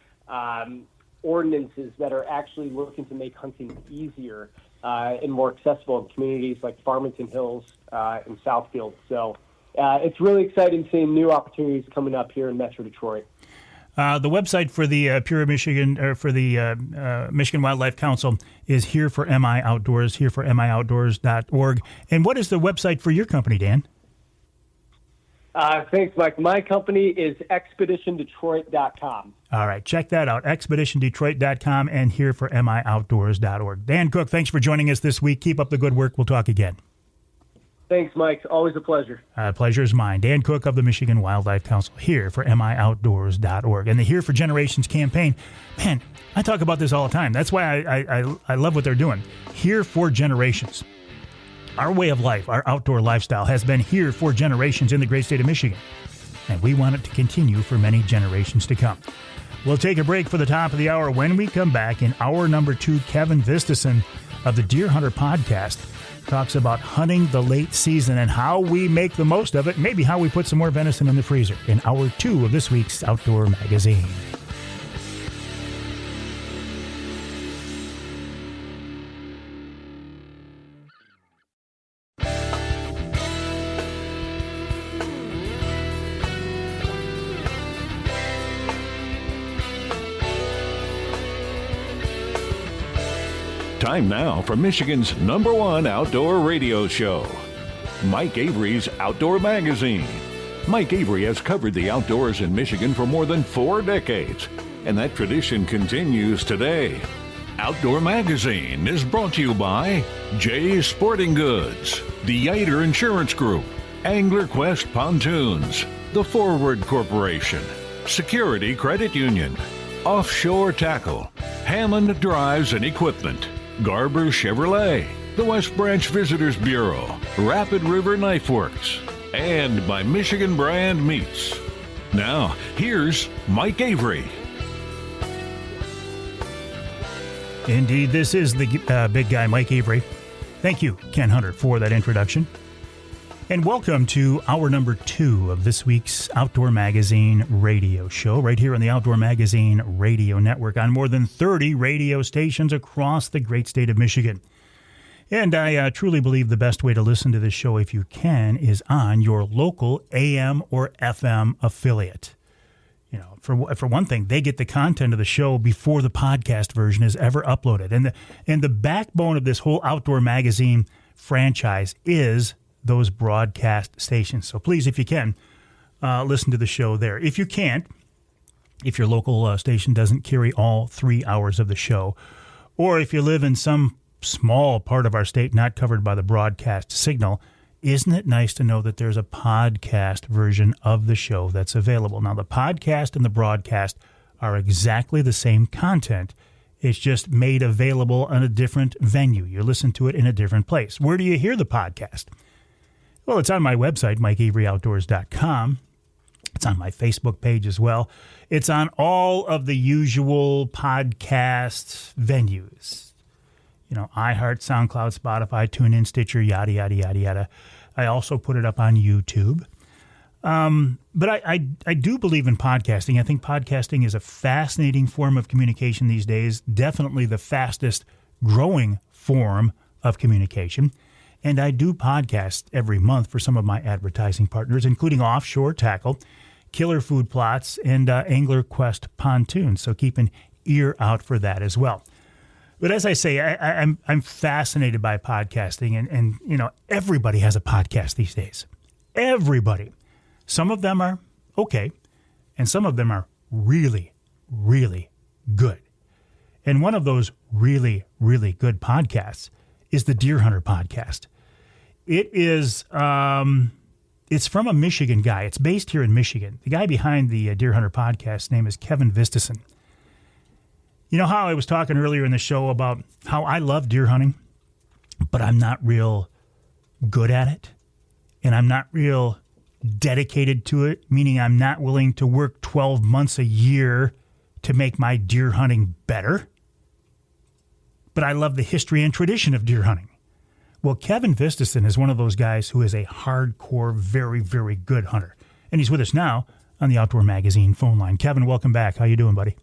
ordinances that are actually looking to make hunting easier and more accessible in communities like Farmington Hills and Southfield. So it's really exciting seeing new opportunities coming up here in Metro Detroit. The website for the Pure Michigan, or for the Michigan Wildlife Council, is Here for MI Outdoors, hereformioutdoors.org. And what is the website for your company, Dan? Thanks, Mike. My company is expeditiondetroit.com. All right, check that out, expeditiondetroit.com and hereformioutdoors.org. Dan Cooke, thanks for joining us this week. Keep up the good work. We'll talk again. Thanks, Mike. Always a pleasure. Pleasure is mine. Dan Cooke of the Michigan Wildlife Council, here for mioutdoors.org. And the Here for Generations campaign, man, I talk about this all the time. That's why I love what they're doing. Here for Generations. Our way of life, our outdoor lifestyle, has been here for generations in the great state of Michigan, and we want it to continue for many generations to come. We'll take a break for the top of the hour. When we come back, in hour number 2, Kevin Vistisen of the Deer Hunter podcast talks about hunting the late season and how we make the most of it, maybe how we put some more venison in the freezer, in hour 2 of this week's Outdoor Magazine. Time now for Michigan's #1 outdoor radio show, Mike Avery's Outdoor Magazine. Mike Avery has covered the outdoors in Michigan for more than 4 decades, and that tradition continues today. Outdoor Magazine is brought to you by Jay's Sporting Goods, the Yater Insurance Group, Angler Quest Pontoons, the Forward Corporation, Security Credit Union, Offshore Tackle, Hammond Drives and Equipment, Garber Chevrolet, the West Branch Visitors Bureau, Rapid River Knife Works, and by Michigan Brand Meats. Now, here's Mike Avery. Indeed, this is the big guy, Mike Avery. Thank you, Ken Hunter, for that introduction. And welcome to hour number 2 of this week's Outdoor Magazine radio show, right here on the Outdoor Magazine radio network on more than 30 radio stations across the great state of Michigan. And I truly believe the best way to listen to this show, if you can, is on your local AM or FM affiliate. You know, for one thing, they get the content of the show before the podcast version is ever uploaded. And the backbone of this whole Outdoor Magazine franchise is those broadcast stations. So please, if you can, listen to the show there. If you can't, if your local station doesn't carry all 3 hours of the show, or if you live in some small part of our state not covered by the broadcast signal, isn't it nice to know that there's a podcast version of the show that's available? Now, the podcast and the broadcast are exactly the same content. It's just made available on a different venue. You listen to it in a different place. Where do you hear the podcast? Well, it's on my website, MikeAveryOutdoors.com. It's on my Facebook page as well. It's on all of the usual podcast venues. You know, iHeart, SoundCloud, Spotify, TuneIn, Stitcher, yada, yada, yada, yada. I also put it up on YouTube. But I do believe in podcasting. I think podcasting is a fascinating form of communication these days, definitely the fastest growing form of communication. And I do podcasts every month for some of my advertising partners, including Offshore Tackle, Killer Food Plots, and Angler Quest Pontoons. So keep an ear out for that as well. But as I say, I'm fascinated by podcasting, and you know, everybody has a podcast these days. Everybody. Some of them are okay, and some of them are really, really good. And one of those really, really good podcasts is the Deer Hunter podcast. It is, it's from a Michigan guy. It's based here in Michigan. The guy behind the Deer Hunter podcast name is Kevin Vistisen. You know how I was talking earlier in the show about how I love deer hunting, but I'm not real good at it, and I'm not real dedicated to it, meaning I'm not willing to work 12 months a year to make my deer hunting better. But I love the history and tradition of deer hunting. Well, Kevin Vistisen is one of those guys who is a hardcore, very, very good hunter. And he's with us now on the Outdoor Magazine phone line. Kevin, welcome back. How you doing, buddy?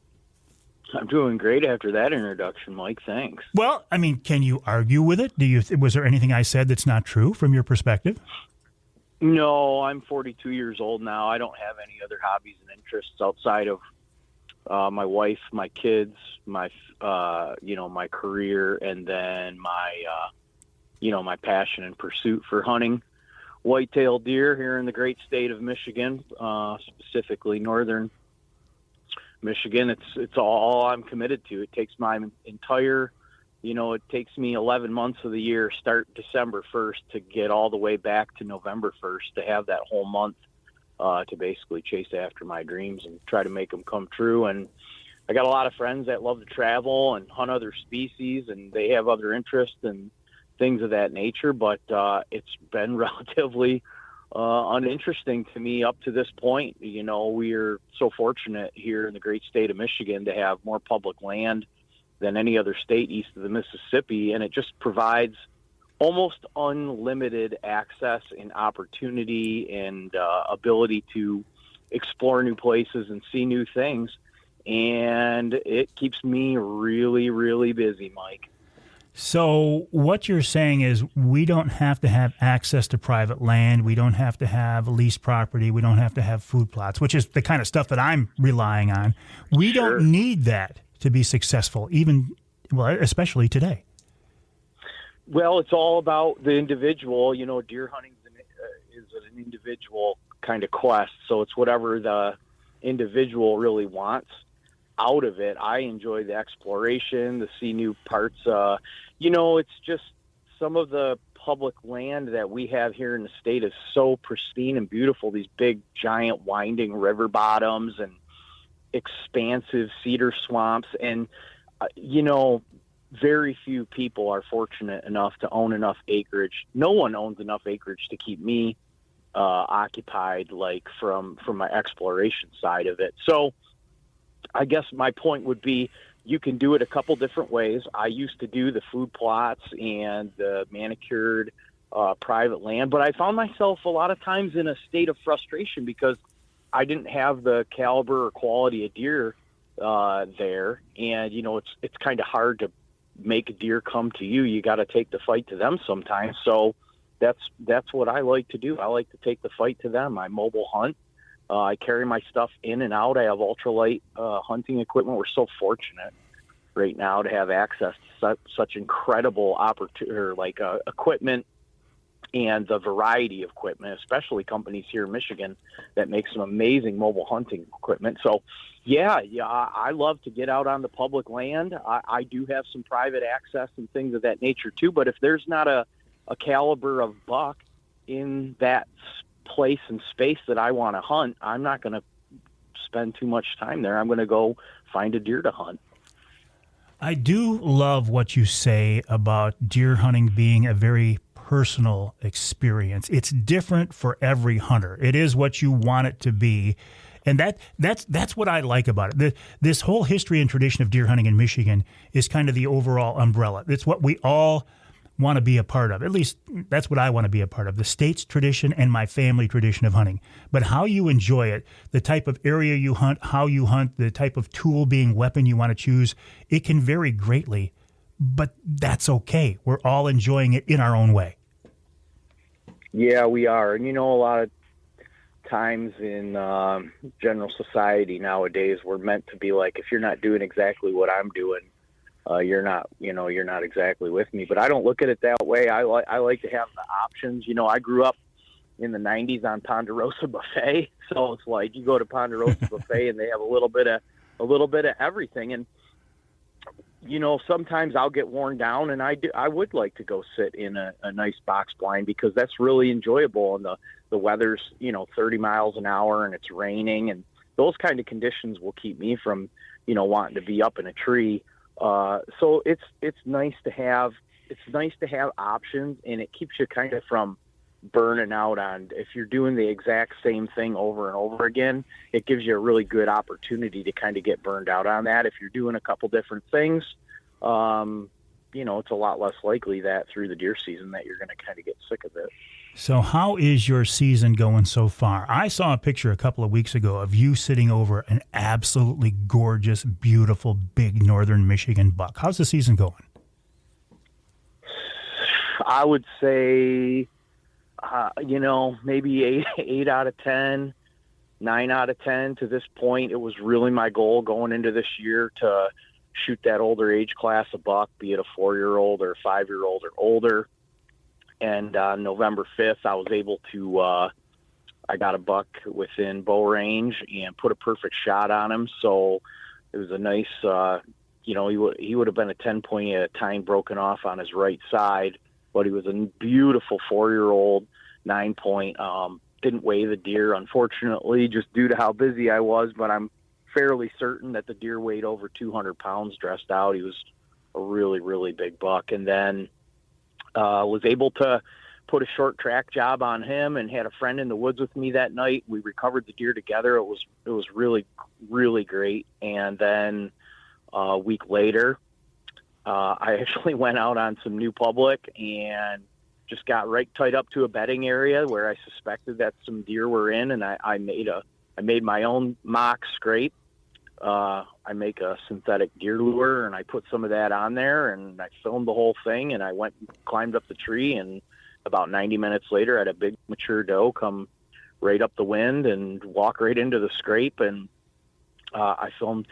I'm doing great after that introduction, Mike. Thanks. Well, I mean, can you argue with it? Was there anything I said that's not true from your perspective? No, I'm 42 years old now. I don't have any other hobbies and interests outside of my wife, my kids, my my career, and then my passion and pursuit for hunting white-tailed deer here in the great state of Michigan, specifically northern Michigan. It's all I'm committed to. It takes my entire, it takes me 11 months of the year, start December 1st to get all the way back to November 1st to have that whole month to basically chase after my dreams and try to make them come true. And I got a lot of friends that love to travel and hunt other species, and they have other interests and things of that nature. But it's been relatively uninteresting to me up to this point. We're so fortunate here in the great state of Michigan to have more public land than any other state east of the Mississippi, and it just provides almost unlimited access and opportunity and ability to explore new places and see new things, and it keeps me really, really busy, Mike. So what you're saying is we don't have to have access to private land. We don't have to have leased property. We don't have to have food plots, which is the kind of stuff that I'm relying on. We Sure. don't need that to be successful, especially today. Well, it's all about the individual. Deer hunting is an individual kind of quest, so it's whatever the individual really wants out of it. I enjoy the exploration, to see new parts. It's just some of the public land that we have here in the state is so pristine and beautiful. These big, giant, winding river bottoms and expansive cedar swamps. And, very few people are fortunate enough to own enough acreage. No one owns enough acreage to keep me occupied, like from my exploration side of it. So I guess my point would be you can do it a couple different ways. I used to do the food plots and the manicured private land, but I found myself a lot of times in a state of frustration because I didn't have the caliber or quality of deer there. And, it's kind of hard to make a deer come to you, you got to take the fight to them sometimes. So that's what I like to do. I like to take the fight to them. I mobile hunt. I carry my stuff in and out. I have ultralight hunting equipment. We're so fortunate right now to have access to such incredible equipment and the variety of equipment, especially companies here in Michigan that make some amazing mobile hunting equipment. So, yeah, I love to get out on the public land. I do have some private access and things of that nature too. But if there's not a caliber of buck in that place and space that I want to hunt, I'm not going to spend too much time there. I'm going to go find a deer to hunt. I do love what you say about deer hunting being a very personal experience. It's different for every hunter. It is what you want it to be. And that's what I like about it. This whole history and tradition of deer hunting in Michigan is kind of the overall umbrella. It's what we all want to be a part of. At least that's what I want to be a part of, the state's tradition and my family tradition of hunting. But how you enjoy it, the type of area you hunt, how you hunt, the type of tool being weapon you want to choose, it can vary greatly. But that's okay. We're all enjoying it in our own way. Yeah, we are. And, a lot of times in general society nowadays, we're meant to be like, if you're not doing exactly what I'm doing, you're not exactly with me. But I don't look at it that way. I like to have the options. I grew up in the 90s on Ponderosa Buffet. So it's like you go to Ponderosa Buffet and they have a little bit of everything. And, sometimes I'll get worn down, and I would like to go sit in a nice box blind because that's really enjoyable. And the weather's, 30 miles an hour and it's raining, and those kind of conditions will keep me from, wanting to be up in a tree. So it's nice to have options, and it keeps you kind of from burning out on, if you're doing the exact same thing over and over again, it gives you a really good opportunity to kind of get burned out on that. If you're doing a couple different things, it's a lot less likely that through the deer season that you're going to kind of get sick of it. So how is your season going so far? I saw a picture a couple of weeks ago of you sitting over an absolutely gorgeous, beautiful, big northern Michigan buck. How's the season going? I would say, maybe 8 out of 10, 9 out of 10 to this point. It was really my goal going into this year to shoot that older age class of buck, be it a 4-year-old or a 5-year-old or older. And on November 5th, I was able to, I got a buck within bow range and put a perfect shot on him. So it was a nice, he would have been a 10-point at a time broken off on his right side, but he was a beautiful 4-year-old 9-point. Didn't weigh the deer, unfortunately, just due to how busy I was, but I'm fairly certain that the deer weighed over 200 pounds dressed out. He was a really, really big buck. And then was able to put a short track job on him and had a friend in the woods with me that night. We recovered the deer together. It was really, really great. And then a week later, I actually went out on some new public and just got right tied up to a bedding area where I suspected that some deer were in, and I made my own mock scrape. I make a synthetic deer lure, and I put some of that on there, and I filmed the whole thing, and I went and climbed up the tree, and about 90 minutes later, I had a big mature doe come right up the wind and walk right into the scrape, and I filmed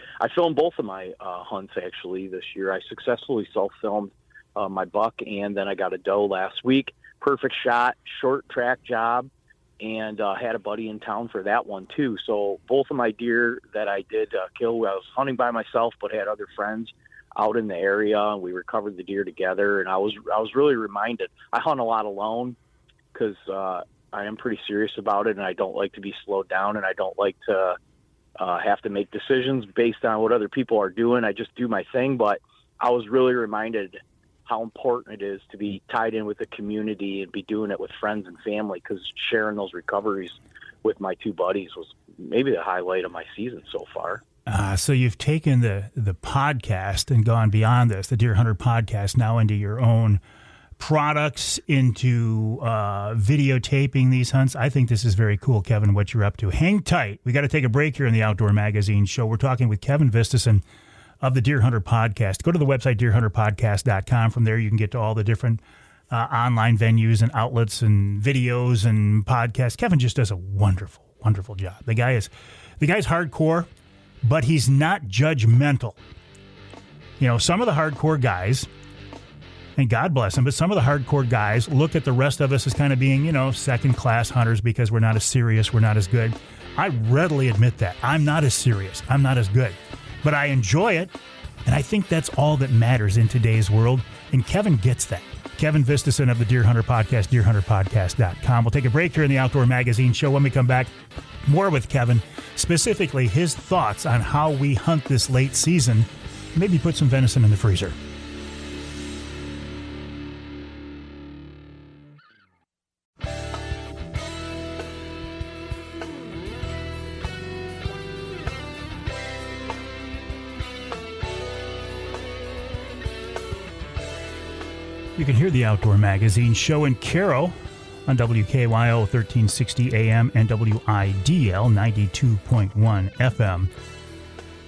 both of my hunts actually this year. I successfully self-filmed my buck, and then I got a doe last week. Perfect shot, short track job, and had a buddy in town for that one too. So both of my deer that I did kill, I was hunting by myself, but had other friends out in the area, and we recovered the deer together. And I was really reminded. I hunt a lot alone because I am pretty serious about it, and I don't like to be slowed down, and I don't like to have to make decisions based on what other people are doing. I just do my thing. But I was really reminded how important it is to be tied in with the community and be doing it with friends and family, because sharing those recoveries with my two buddies was maybe the highlight of my season so far. So you've taken the podcast and gone beyond this, the Deer Hunter podcast, now into your own products, into videotaping these hunts. I think this is very cool, Kevin, what you're up to. Hang tight. We got to take a break here in the Outdoor Magazine show. We're talking with Kevin Vistisen of the Deer Hunter Podcast. Go to the website, deerhunterpodcast.com. From there, you can get to all the different online venues and outlets and videos and podcasts. Kevin just does a wonderful, wonderful job. The guy's hardcore, but he's not judgmental. You know, some of the hardcore guys, and God bless them, but some of the hardcore guys look at the rest of us as kind of being, you know, second-class hunters because we're not as serious, we're not as good. I readily admit that. I'm not as serious. I'm not as good. But I enjoy it, and I think that's all that matters in today's world, and Kevin gets that. Kevin Vistisen of the Deer Hunter Podcast, deerhunterpodcast.com. We'll take a break here in the Outdoor Magazine show. When we come back, more with Kevin, specifically his thoughts on how we hunt this late season. Maybe put some venison in the freezer. You can hear the Outdoor Magazine show in Caro on WKYO 1360 AM and WIDL 92.1 FM.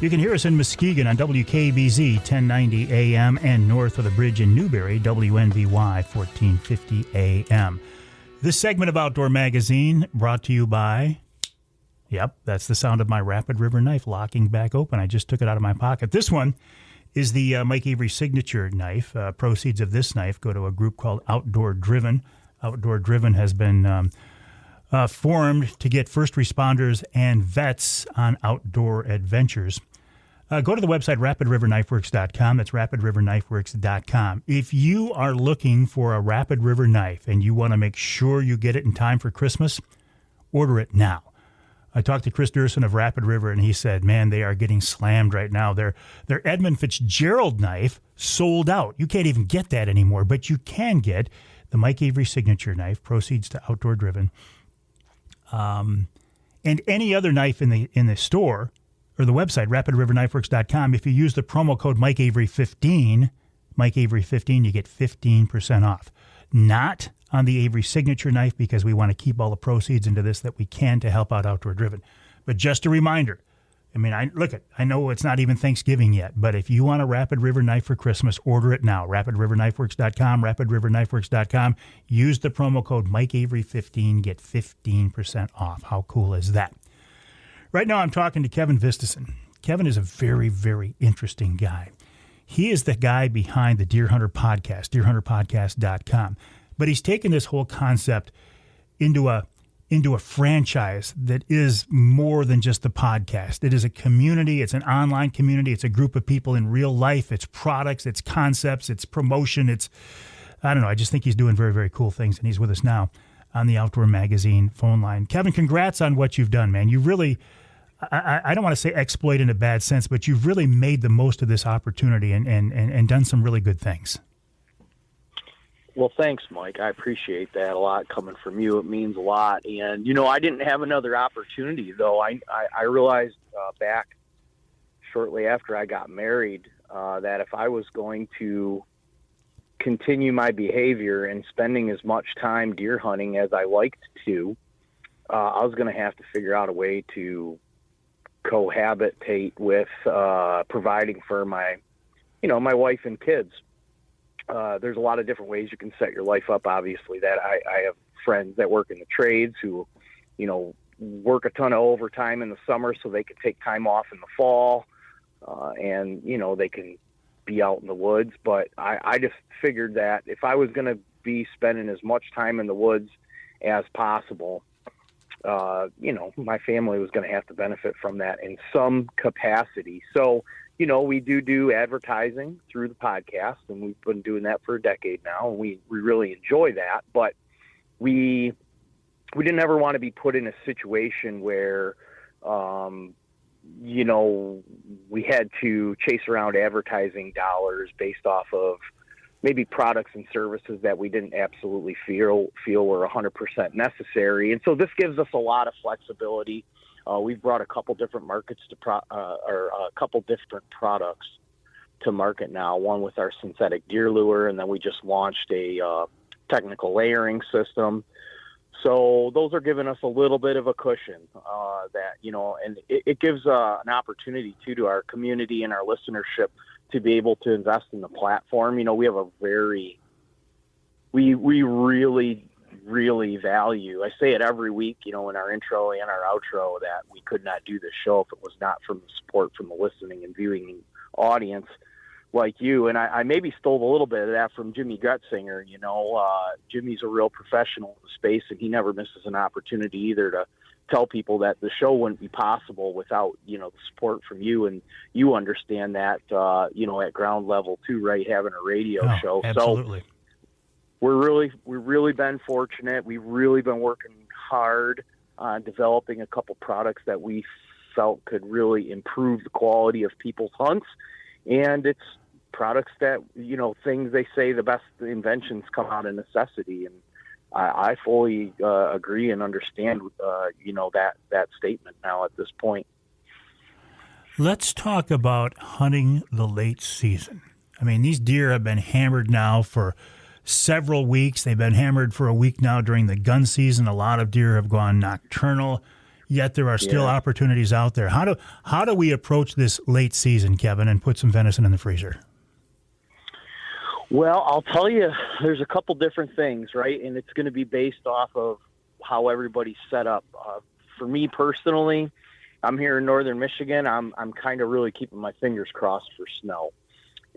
You can hear us in Muskegon on WKBZ 1090 AM and north of the bridge in Newberry, WNVY 1450 AM. This segment of Outdoor Magazine brought to you by, yep, that's the sound of my Rapid River knife locking back open. I just took it out of my pocket. This one is the Mike Avery signature knife. Proceeds of this knife go to a group called Outdoor Driven. Outdoor Driven has been formed to get first responders and vets on outdoor adventures. Go to the website, rapidriverknifeworks.com. That's rapidriverknifeworks.com. If you are looking for a Rapid River knife and you want to make sure you get it in time for Christmas, order it now. I talked to Chris Durson of Rapid River, and he said, man, they are getting slammed right now. Their Edmund Fitzgerald knife sold out. You can't even get that anymore, but you can get the Mike Avery signature knife, proceeds to Outdoor Driven, and any other knife in the store or the website, rapidriverknifeworks.com. If you use the promo code MikeAvery15, MikeAvery15, you get 15% off. Not on the Avery signature knife, because we want to keep all the proceeds into this that we can to help out Outdoor Driven. But just a reminder, I mean, I know it's not even Thanksgiving yet, but if you want a Rapid River knife for Christmas, order it now. RapidRiverKnifeworks.com, RapidRiverKnifeworks.com. Use the promo code MikeAvery15, get 15% off. How cool is that? Right now I'm talking to Kevin Vistisen. Kevin is a very, very interesting guy. He is the guy behind the Deer Hunter Podcast, deerhunterpodcast.com. But he's taken this whole concept into a franchise that is more than just the podcast. It is a community. It's an online community. It's a group of people in real life. It's products. It's concepts. It's promotion. I don't know. I just think he's doing very, very cool things. And he's with us now on the Outdoor Magazine phone line. Kevin, congrats on what you've done, man. You really, I don't want to say exploit in a bad sense, but you've really made the most of this opportunity and done some really good things. Well, thanks, Mike. I appreciate that a lot coming from you. It means a lot. And, you know, I didn't have another opportunity, though. I realized back shortly after I got married that if I was going to continue my behavior and spending as much time deer hunting as I liked to, I was going to have to figure out a way to cohabitate with providing for my wife and kids. There's a lot of different ways you can set your life up. Obviously, that I have friends that work in the trades who, you know, work a ton of overtime in the summer so they can take time off in the fall, and, you know, they can be out in the woods. But I just figured that if I was going to be spending as much time in the woods as possible, you know, my family was going to have to benefit from that in some capacity. So, you know, we do advertising through the podcast, and we've been doing that for a decade now, and we really enjoy that. But we didn't ever want to be put in a situation where, you know, we had to chase around advertising dollars based off of maybe products and services that we didn't absolutely feel were 100% necessary. And so this gives us a lot of flexibility. We've brought a couple different markets or a couple different products to market now. One with our synthetic deer lure, and then we just launched a technical layering system. So those are giving us a little bit of a cushion that, and it gives an opportunity to our community and our listenership to be able to invest in the platform. We have we really, really value, I say it every week, in our intro and our outro, that we could not do this show if it was not from the support from the listening and viewing audience like you. And I maybe stole a little bit of that from Jimmy Gretzinger. Jimmy's a real professional in the space, and he never misses an opportunity either to tell people that the show wouldn't be possible without, the support from you. And you understand that, at ground level too, right? Having a radio show. Absolutely. So we've really been fortunate. We've really been working hard on developing a couple products that we felt could really improve the quality of people's hunts. And it's products that, things they say the best inventions come out of necessity. And I fully agree and understand, that statement now at this point. Let's talk about hunting the late season. I mean, these deer have been hammered now for several weeks. They've been hammered for a week now during the gun season. A lot of deer have gone nocturnal, yet there are still opportunities out there. How do we approach this late season, Kevin, and put some venison in the freezer? Well, I'll tell you, there's a couple different things, right? And it's going to be based off of how everybody's set up. For me personally, I'm here in northern Michigan. I'm kind of really keeping my fingers crossed for snow.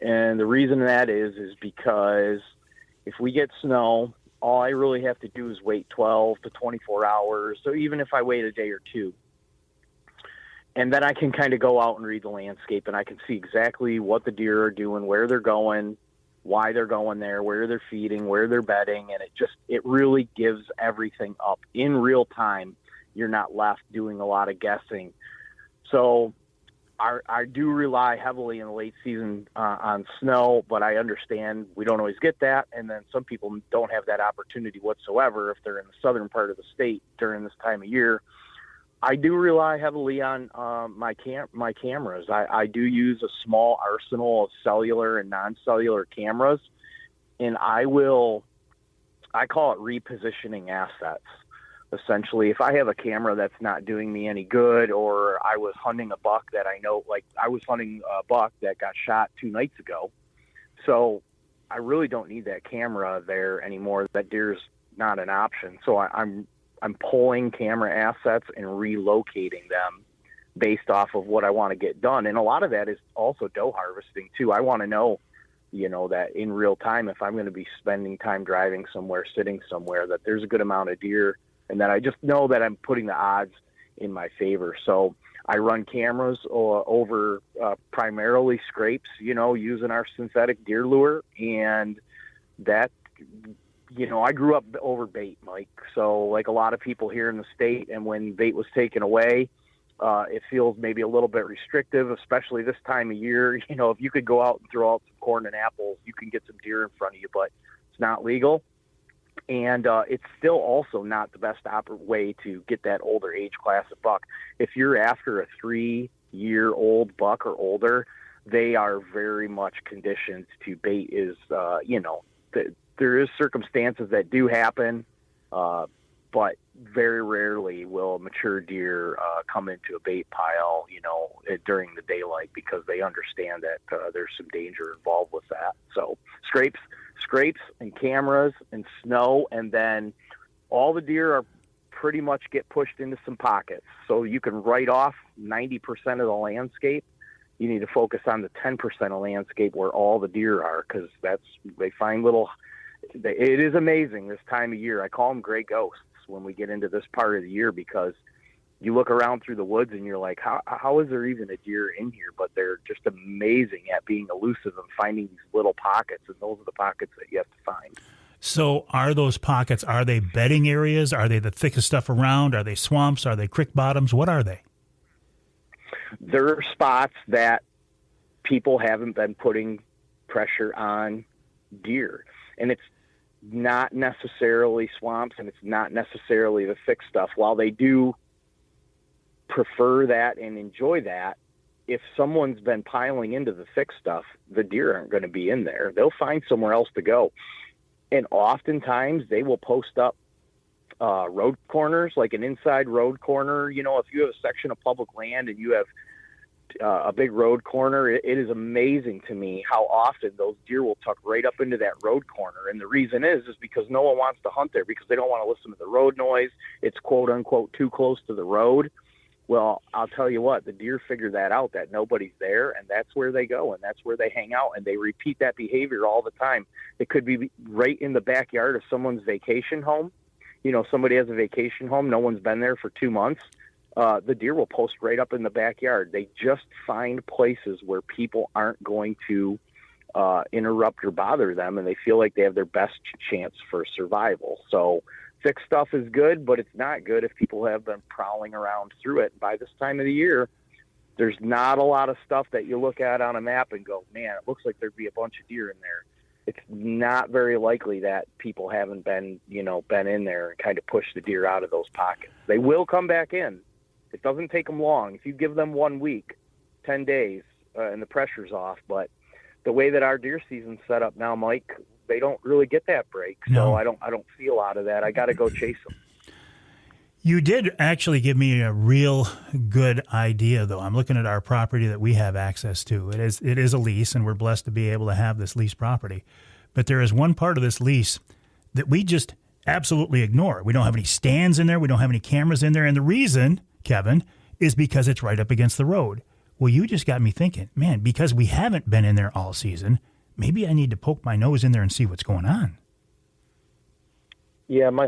And the reason that is because if we get snow, all I really have to do is wait 12 to 24 hours. So even if I wait a day or two, and then I can kind of go out and read the landscape, and I can see exactly what the deer are doing, where they're going, why they're going there, where they're feeding, where they're bedding. And it really gives everything up in real time. You're not left doing a lot of guessing. So I do rely heavily in the late season on snow, but I understand we don't always get that. And then some people don't have that opportunity whatsoever if they're in the southern part of the state during this time of year. I do rely heavily on my cameras. I do use a small arsenal of cellular and non-cellular cameras, and I call it repositioning assets. Essentially, if I have a camera that's not doing me any good, or I was hunting a buck that I know, like I was hunting a buck that got shot 2 nights ago, so I really don't need that camera there anymore. That deer's not an option. So I'm pulling camera assets and relocating them based off of what I want to get done. And a lot of that is also doe harvesting too. I want to know, that in real time, if I'm going to be spending time driving somewhere, sitting somewhere, that there's a good amount of deer, and that I just know that I'm putting the odds in my favor. So I run cameras over primarily scrapes, using our synthetic deer lure. And that, I grew up over bait, Mike. So like a lot of people here in the state, and when bait was taken away, it feels maybe a little bit restrictive, especially this time of year. If you could go out and throw out some corn and apples, you can get some deer in front of you, but it's not legal. And it's still also not the best way to get that older age class of buck. If you're after a 3-year-old buck or older, they are very much conditioned to bait. There is circumstances that do happen, but very rarely will mature deer come into a bait pile, during the daylight, because they understand that there's some danger involved with that. So scrapes and cameras and snow, and then all the deer are pretty much get pushed into some pockets. So you can write off 90% of the landscape. You need to focus on the 10% of landscape where all the deer are, because they find it is amazing this time of year. I call them gray ghosts when we get into this part of the year, because you look around through the woods and you're like, how is there even a deer in here? But they're just amazing at being elusive and finding these little pockets, and those are the pockets that you have to find. So are those pockets, are they bedding areas? Are they the thickest stuff around? Are they swamps? Are they creek bottoms? What are they? There are spots that people haven't been putting pressure on deer, and it's not necessarily swamps, and it's not necessarily the thick stuff. While they do prefer that and enjoy that, if someone's been piling into the thick stuff, the deer aren't going to be in there. They'll find somewhere else to go. And oftentimes they will post up road corners, like an inside road corner. You know, if you have a section of public land and you have a big road corner, it is amazing to me how often those deer will tuck right up into that road corner. And the reason is because no one wants to hunt there because they don't want to listen to the road noise. It's quote unquote too close to the road. Well, I'll tell you what, the deer figure that out, that nobody's there, and that's where they go, and that's where they hang out, and they repeat that behavior all the time. It could be right in the backyard of someone's vacation home. You know, somebody has a vacation home, no one's been there for 2 months. The deer will post right up in the backyard. They just find places where people aren't going to interrupt or bother them, and they feel like they have their best chance for survival. So thick stuff is good, but it's not good if people have been prowling around through it. By this time of the year, there's not a lot of stuff that you look at on a map and go, man, it looks like there'd be a bunch of deer in there. It's not very likely that people haven't been in there and kind of push the deer out of those pockets. They will come back in. It doesn't take them long. If you give them 1 week, 10 days, and the pressure's off. But the way that our deer season's set up now, Mike, they don't really get that break. So No. I don't see a lot of that. I got to go chase them. You did actually give me a real good idea, though. I'm looking at our property that we have access to. It is a lease, and we're blessed to be able to have this lease property. But there is one part of this lease that we just absolutely ignore. We don't have any stands in there. We don't have any cameras in there. And the reason, Kevin, is because it's right up against the road. Well, you just got me thinking, man, because we haven't been in there all season, maybe I need to poke my nose in there and see what's going on. Yeah, one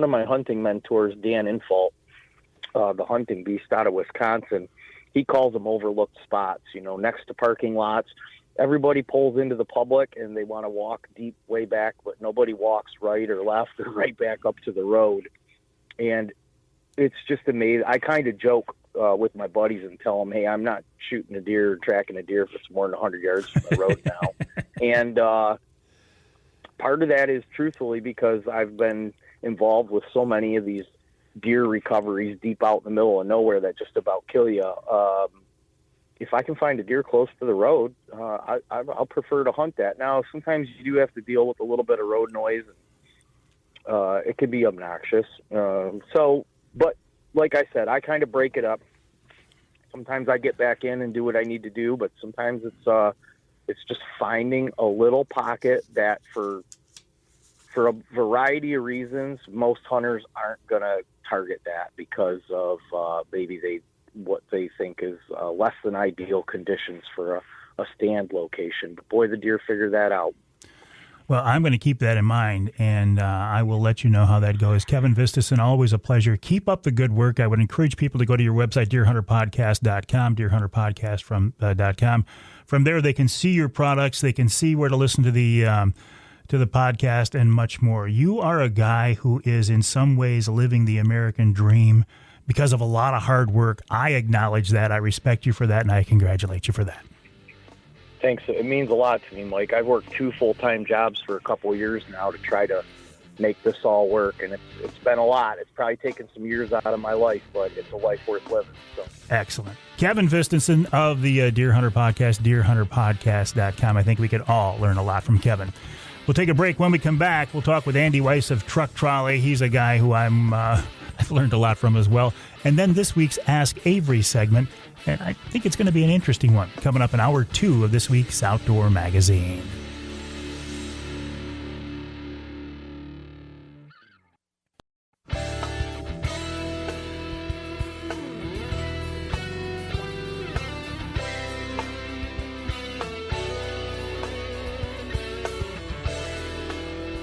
of my hunting mentors, Dan Infalt, the hunting beast out of Wisconsin, he calls them overlooked spots, next to parking lots. Everybody pulls into the public and they want to walk deep way back, but nobody walks right or left or right back up to the road. And it's just amazing. I kind of joke with my buddies and tell them, hey, I'm not shooting a deer or tracking a deer if it's more than 100 yards from the road now. And part of that is truthfully because I've been involved with so many of these deer recoveries deep out in the middle of nowhere that just about kill you. If I can find a deer close to the road, I'll prefer to hunt that. Now, sometimes you do have to deal with a little bit of road noise. And, it can be obnoxious. But like I said, I kind of break it up. Sometimes I get back in and do what I need to do, but sometimes it's just finding a little pocket that for a variety of reasons, most hunters aren't going to target that because of maybe what they think is less than ideal conditions for a stand location. But boy, the deer figure that out. Well, I'm going to keep that in mind, and I will let you know how that goes. Kevin Vistisen, always a pleasure. Keep up the good work. I would encourage people to go to your website, deerhunterpodcast.com, deerhunterpodcast.com. From there, they can see your products. They can see where to listen to the podcast and much more. You are a guy who is in some ways living the American dream because of a lot of hard work. I acknowledge that. I respect you for that, and I congratulate you for that. Thanks. It means a lot to me, Mike. I've worked 2 full-time jobs for a couple of years now to try to make this all work, and it's been a lot. It's probably taken some years out of my life, but it's a life worth living. So. Excellent. Kevin Vistisen of the Deer Hunter Podcast, deerhunterpodcast.com. I think we could all learn a lot from Kevin. We'll take a break. When we come back, we'll talk with Andy Weiss of Truck Trolley. He's a guy who I've learned a lot from as well. And then this week's Ask Avery segment, and I think it's going to be an interesting one, coming up in hour 2 of this week's Outdoor Magazine.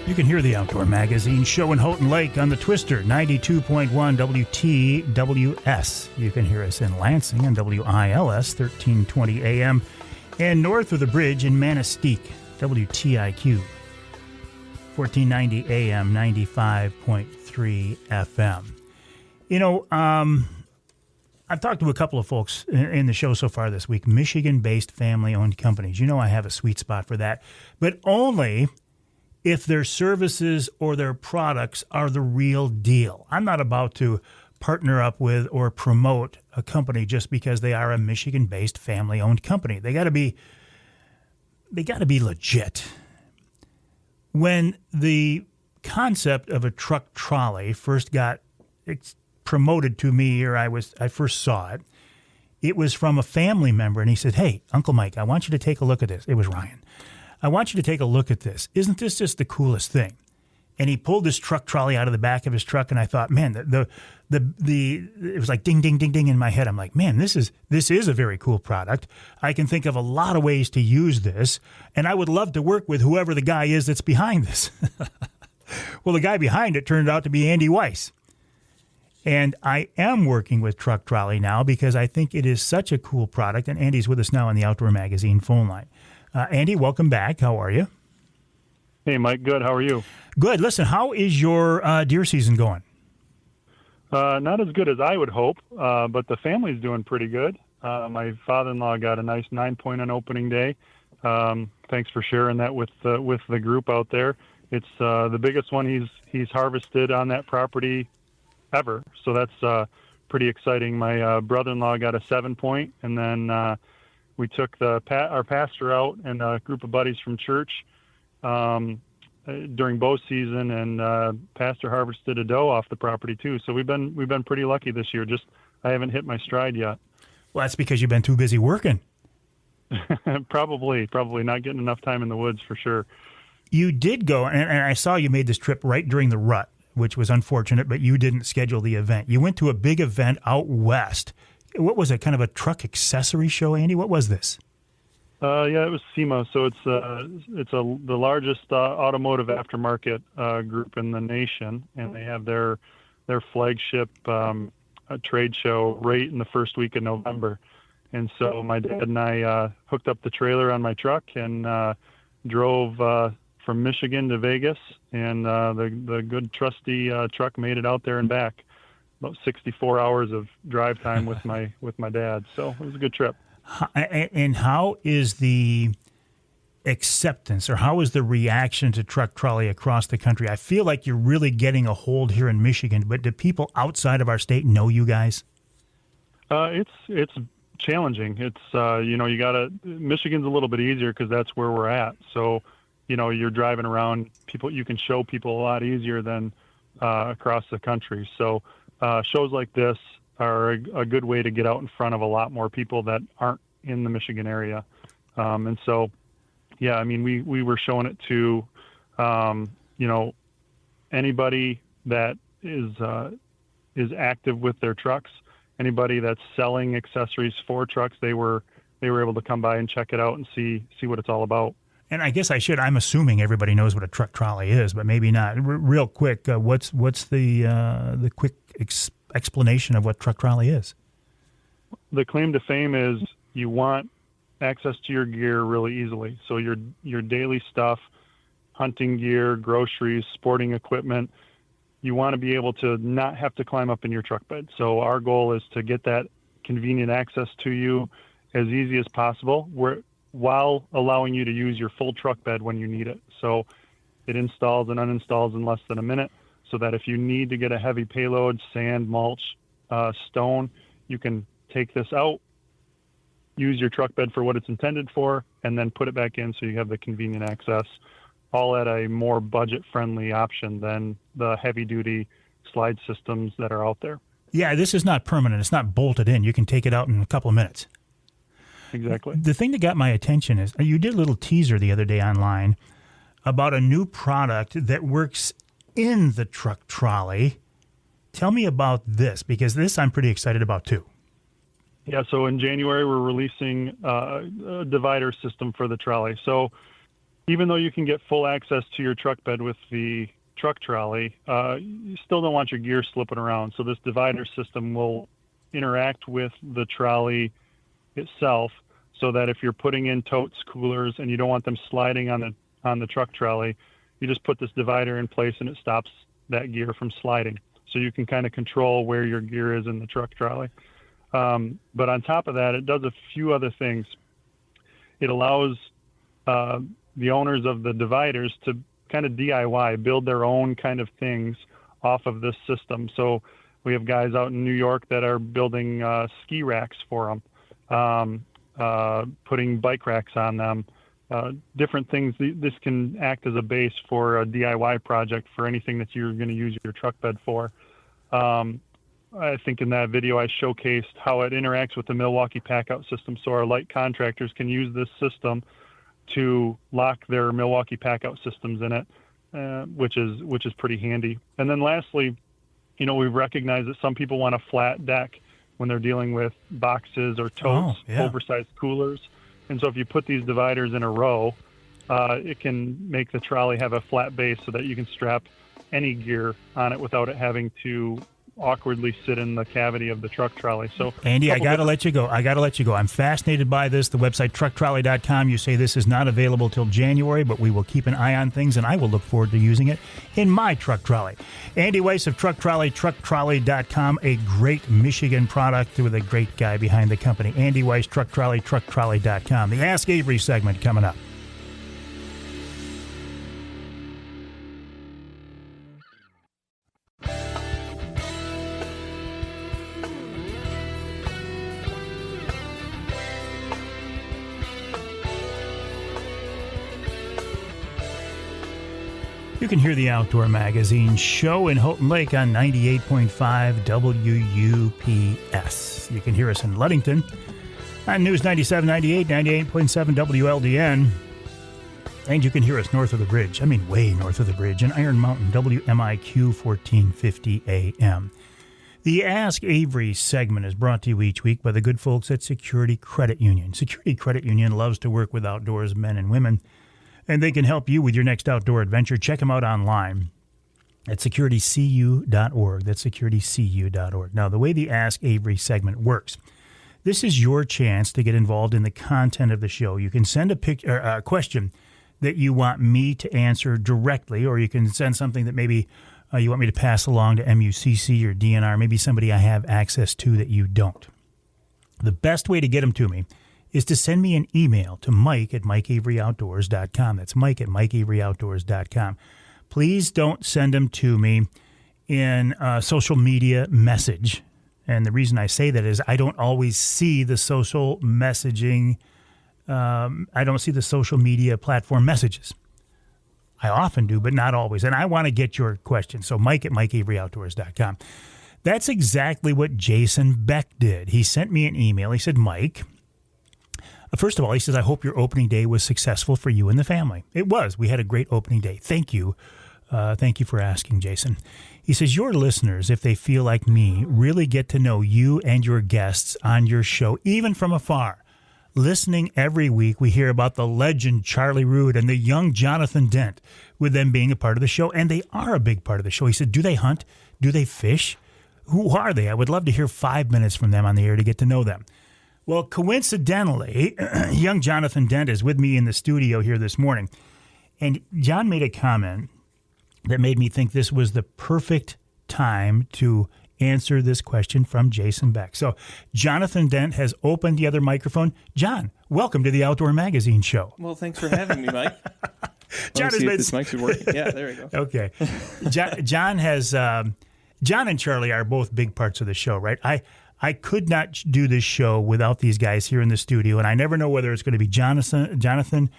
You can hear the Outdoor Magazine show in Houghton Lake on the Twister, 92.1 WTWS. You can hear us in Lansing on WILS, 1320 AM, and north of the bridge in Manistee, WTIQ, 1490 AM, 95.3 FM. I've talked to a couple of folks in the show so far this week, Michigan-based family-owned companies. I have a sweet spot for that, but only if their services or their products are the real deal. I'm not about to partner up with or promote a company just because they are a Michigan-based family-owned company. They got to be legit. When the concept of a truck trolley first got promoted to me, or I first saw it, it was from a family member, and he said, "Hey, Uncle Mike, I want you to take a look at this." It was Ryan. "I want you to take a look at this. Isn't this just the coolest thing?" And he pulled this truck trolley out of the back of his truck, and I thought, man, it was like ding, ding, ding, ding in my head. I'm like, man, this is a very cool product. I can think of a lot of ways to use this, and I would love to work with whoever the guy is that's behind this. Well, the guy behind it turned out to be Andy Weiss. And I am working with Truck Trolley now because I think it is such a cool product, and Andy's with us now on the Outdoor Magazine phone line. Andy, welcome back. How are you? Hey, Mike. Good. How are you? Good. Listen, how is your deer season going? Not as good as I would hope, but the family's doing pretty good. My father-in-law got a nice 9-point on opening day. Thanks for sharing that with the group out there. It's the biggest one he's harvested on that property ever, so that's pretty exciting. My brother-in-law got a 7-point, and then we took our pastor out and a group of buddies from church during bow season, and pastor harvested a doe off the property too. So we've been pretty lucky this year. Just I haven't hit my stride yet. Well, that's because you've been too busy working. Probably not getting enough time in the woods for sure. You did go, and I saw you made this trip right during the rut, which was unfortunate, but you didn't schedule the event. You went to a big event out west. What was it, kind of a truck accessory show, Andy? What was this? Yeah, it was SEMA. So it's the largest automotive aftermarket group in the nation, and they have their flagship trade show right in the first week of November. And so my dad and I hooked up the trailer on my truck and drove from Michigan to Vegas, and the good trusty truck made it out there and back. About 64 hours of drive time with my dad. So it was a good trip. And how is the acceptance, or how is the reaction to Truck Trolley across the country? I feel like you're really getting a hold here in Michigan, but do people outside of our state know you guys? It's challenging. It's Michigan's a little bit easier because that's where we're at. So you're driving around, you can show people a lot easier than across the country. So shows like this are a good way to get out in front of a lot more people that aren't in the Michigan area. And so, yeah, I mean, we were showing it to, anybody that is active with their trucks, anybody that's selling accessories for trucks. They were able to come by and check it out and see what it's all about. And I guess I'm assuming everybody knows what a truck trolley is, but maybe not. Real quick, what's the quick explanation of what truck trolley is? The claim to fame is you want access to your gear really easily. So your daily stuff, hunting gear, groceries, sporting equipment, you want to be able to not have to climb up in your truck bed. So our goal is to get that convenient access to you as easy as possible, while allowing you to use your full truck bed when you need it. So it installs and uninstalls in less than a minute, so that if you need to get a heavy payload, sand, mulch, stone, you can take this out, use your truck bed for what it's intended for, and then put it back in so you have the convenient access, all at a more budget-friendly option than the heavy-duty slide systems that are out there. Yeah, this is not permanent. It's not bolted in. You can take it out in a couple of minutes. Exactly. The thing that got my attention is you did a little teaser the other day online about a new product that works in the truck trolley. Tell me about this, because this I'm pretty excited about too. Yeah, so in January we're releasing a divider system for the trolley. So even though you can get full access to your truck bed with the truck trolley, you still don't want your gear slipping around. So this divider system will interact with the trolley itself, so that if you're putting in totes, coolers, and you don't want them sliding on the truck trolley, you just put this divider in place and it stops that gear from sliding. So you can kind of control where your gear is in the truck trolley. But on top of that, it does a few other things. It allows the owners of the dividers to kind of DIY, build their own kind of things off of this system. So we have guys out in New York that are building ski racks for them. Putting bike racks on them, different things. This can act as a base for a DIY project for anything that you're going to use your truck bed for. I think in that video I showcased how it interacts with the Milwaukee pack-out system, so our light contractors can use this system to lock their Milwaukee pack-out systems in it, which is pretty handy. And then lastly, we've recognized that some people want a flat deck when they're dealing with boxes or totes, oversized coolers. And so if you put these dividers in a row, it can make the trolley have a flat base so that you can strap any gear on it without it having to awkwardly sit in the cavity of the truck trolley. So, Andy, I got to let you go. I'm fascinated by this. The website trucktrolley.com. You say this is not available till January, but we will keep an eye on things, and I will look forward to using it in my truck trolley. Andy Weiss of Truck Trolley, trucktrolley.com, a great Michigan product with a great guy behind the company. Andy Weiss, Truck Trolley, trucktrolley.com. The Ask Avery segment coming up. You can hear the Outdoor Magazine show in Houghton Lake on 98.5 WUPS. You can hear us in Ludington on News 97.98, 98.7 WLDN. And you can hear us north of the bridge, way north of the bridge, in Iron Mountain, WMIQ 1450 AM. The Ask Avery segment is brought to you each week by the good folks at Security Credit Union. Security Credit Union loves to work with outdoors men and women, and they can help you with your next outdoor adventure. Check them out online at securitycu.org. That's securitycu.org. Now, the way the Ask Avery segment works, this is your chance to get involved in the content of the show. You can send a question that you want me to answer directly, or you can send something that maybe you want me to pass along to MUCC or DNR, maybe somebody I have access to that you don't. The best way to get them to me is to send me an email to mike@mikeaveryoutdoors.com. That's mike@mikeaveryoutdoors.com. Please don't send them to me in a social media message. And the reason I say that is I don't always see the social messaging. I don't see the social media platform messages. I often do, but not always. And I want to get your question. So mike@mikeaveryoutdoors.com. That's exactly what Jason Beck did. He sent me an email. He said, Mike, first of all, he says, I hope your opening day was successful for you and the family. It was. We had a great opening day. Thank you. Thank you for asking, Jason. He says, your listeners, if they feel like me, really get to know you and your guests on your show, even from afar. Listening every week, we hear about the legend Charlie Rood and the young Jonathan Dent, with them being a part of the show, and they are a big part of the show. He said, do they hunt? Do they fish? Who are they? I would love to hear 5 minutes from them on the air to get to know them. Well, coincidentally, young Jonathan Dent is with me in the studio here this morning, and John made a comment that made me think this was the perfect time to answer this question from Jason Beck. So Jonathan Dent has opened the other microphone. John, welcome to the Outdoor Magazine show. Well, thanks for having me, Mike. John has made this mic should work. Yeah, there we go. Okay. John and Charlie are both big parts of the show, right? I could not do this show without these guys here in the studio, and I never know whether it's going to be Jonathan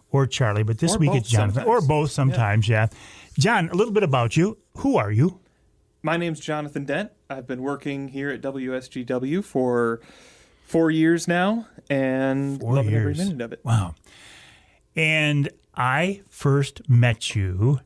or Charlie, but this week it's Jonathan. Sometimes. Or both sometimes, yeah. John, a little bit about you. Who are you? My name's Jonathan Dent. I've been working here at WSGW for 4 years now, and loving every minute of it. Wow. And I first met you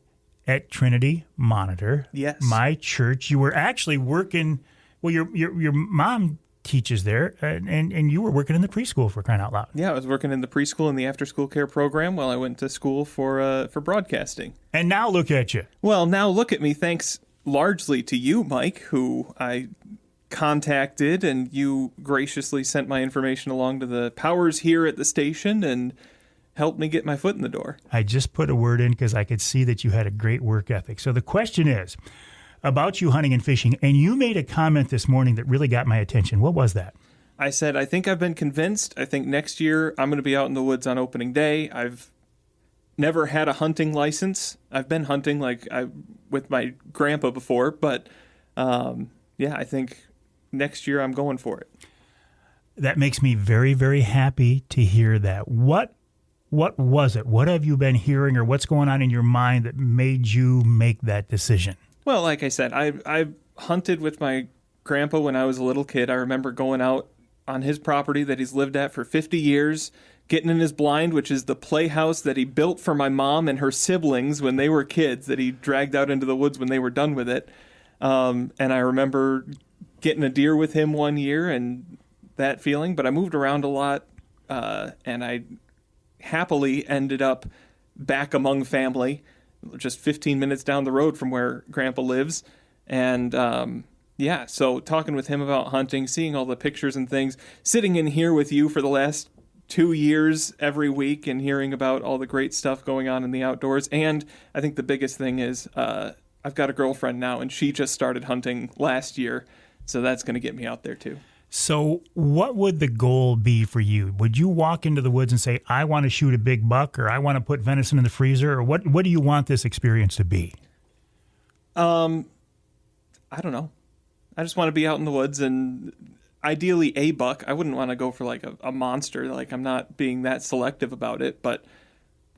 at Trinity Monitor. Yes. My church. You were actually working, well, your mom teaches there, and you were working in the preschool, for crying out loud. Yeah, I was working in the preschool and the after-school care program while I went to school for broadcasting. And now look at you. Well, now look at me, thanks largely to you, Mike, who I contacted, and you graciously sent my information along to the powers here at the station and helped me get my foot in the door. I just put a word in because I could see that you had a great work ethic. So the question is about you hunting and fishing, and you made a comment this morning that really got my attention. What was that? I said, I think I've been convinced. I think next year I'm going to be out in the woods on opening day. I've never had a hunting license. I've been hunting with my grandpa before, but I think next year I'm going for it. That makes me very, very happy to hear that. What What was it? What have you been hearing, or what's going on in your mind that made you make that decision? Well, like I said, I hunted with my grandpa when I was a little kid. I remember going out on his property that he's lived at for 50 years, getting in his blind, which is the playhouse that he built for my mom and her siblings when they were kids, that he dragged out into the woods when they were done with it. And I remember getting a deer with him one year and that feeling, but I moved around a lot, and I happily ended up back among family, just 15 minutes down the road from where Grandpa lives. And so talking with him about hunting, seeing all the pictures and things, sitting in here with you for the last 2 years every week and hearing about all the great stuff going on in the outdoors. And I think the biggest thing is I've got a girlfriend now, and she just started hunting last year, so that's going to get me out there too. So what would the goal be for you? Would you walk into the woods and say, I want to shoot a big buck, or I want to put venison in the freezer, or what do you want this experience to be? I don't know. I just want to be out in the woods, and ideally a buck. I wouldn't want to go for like a monster. Like, I'm not being that selective about it, but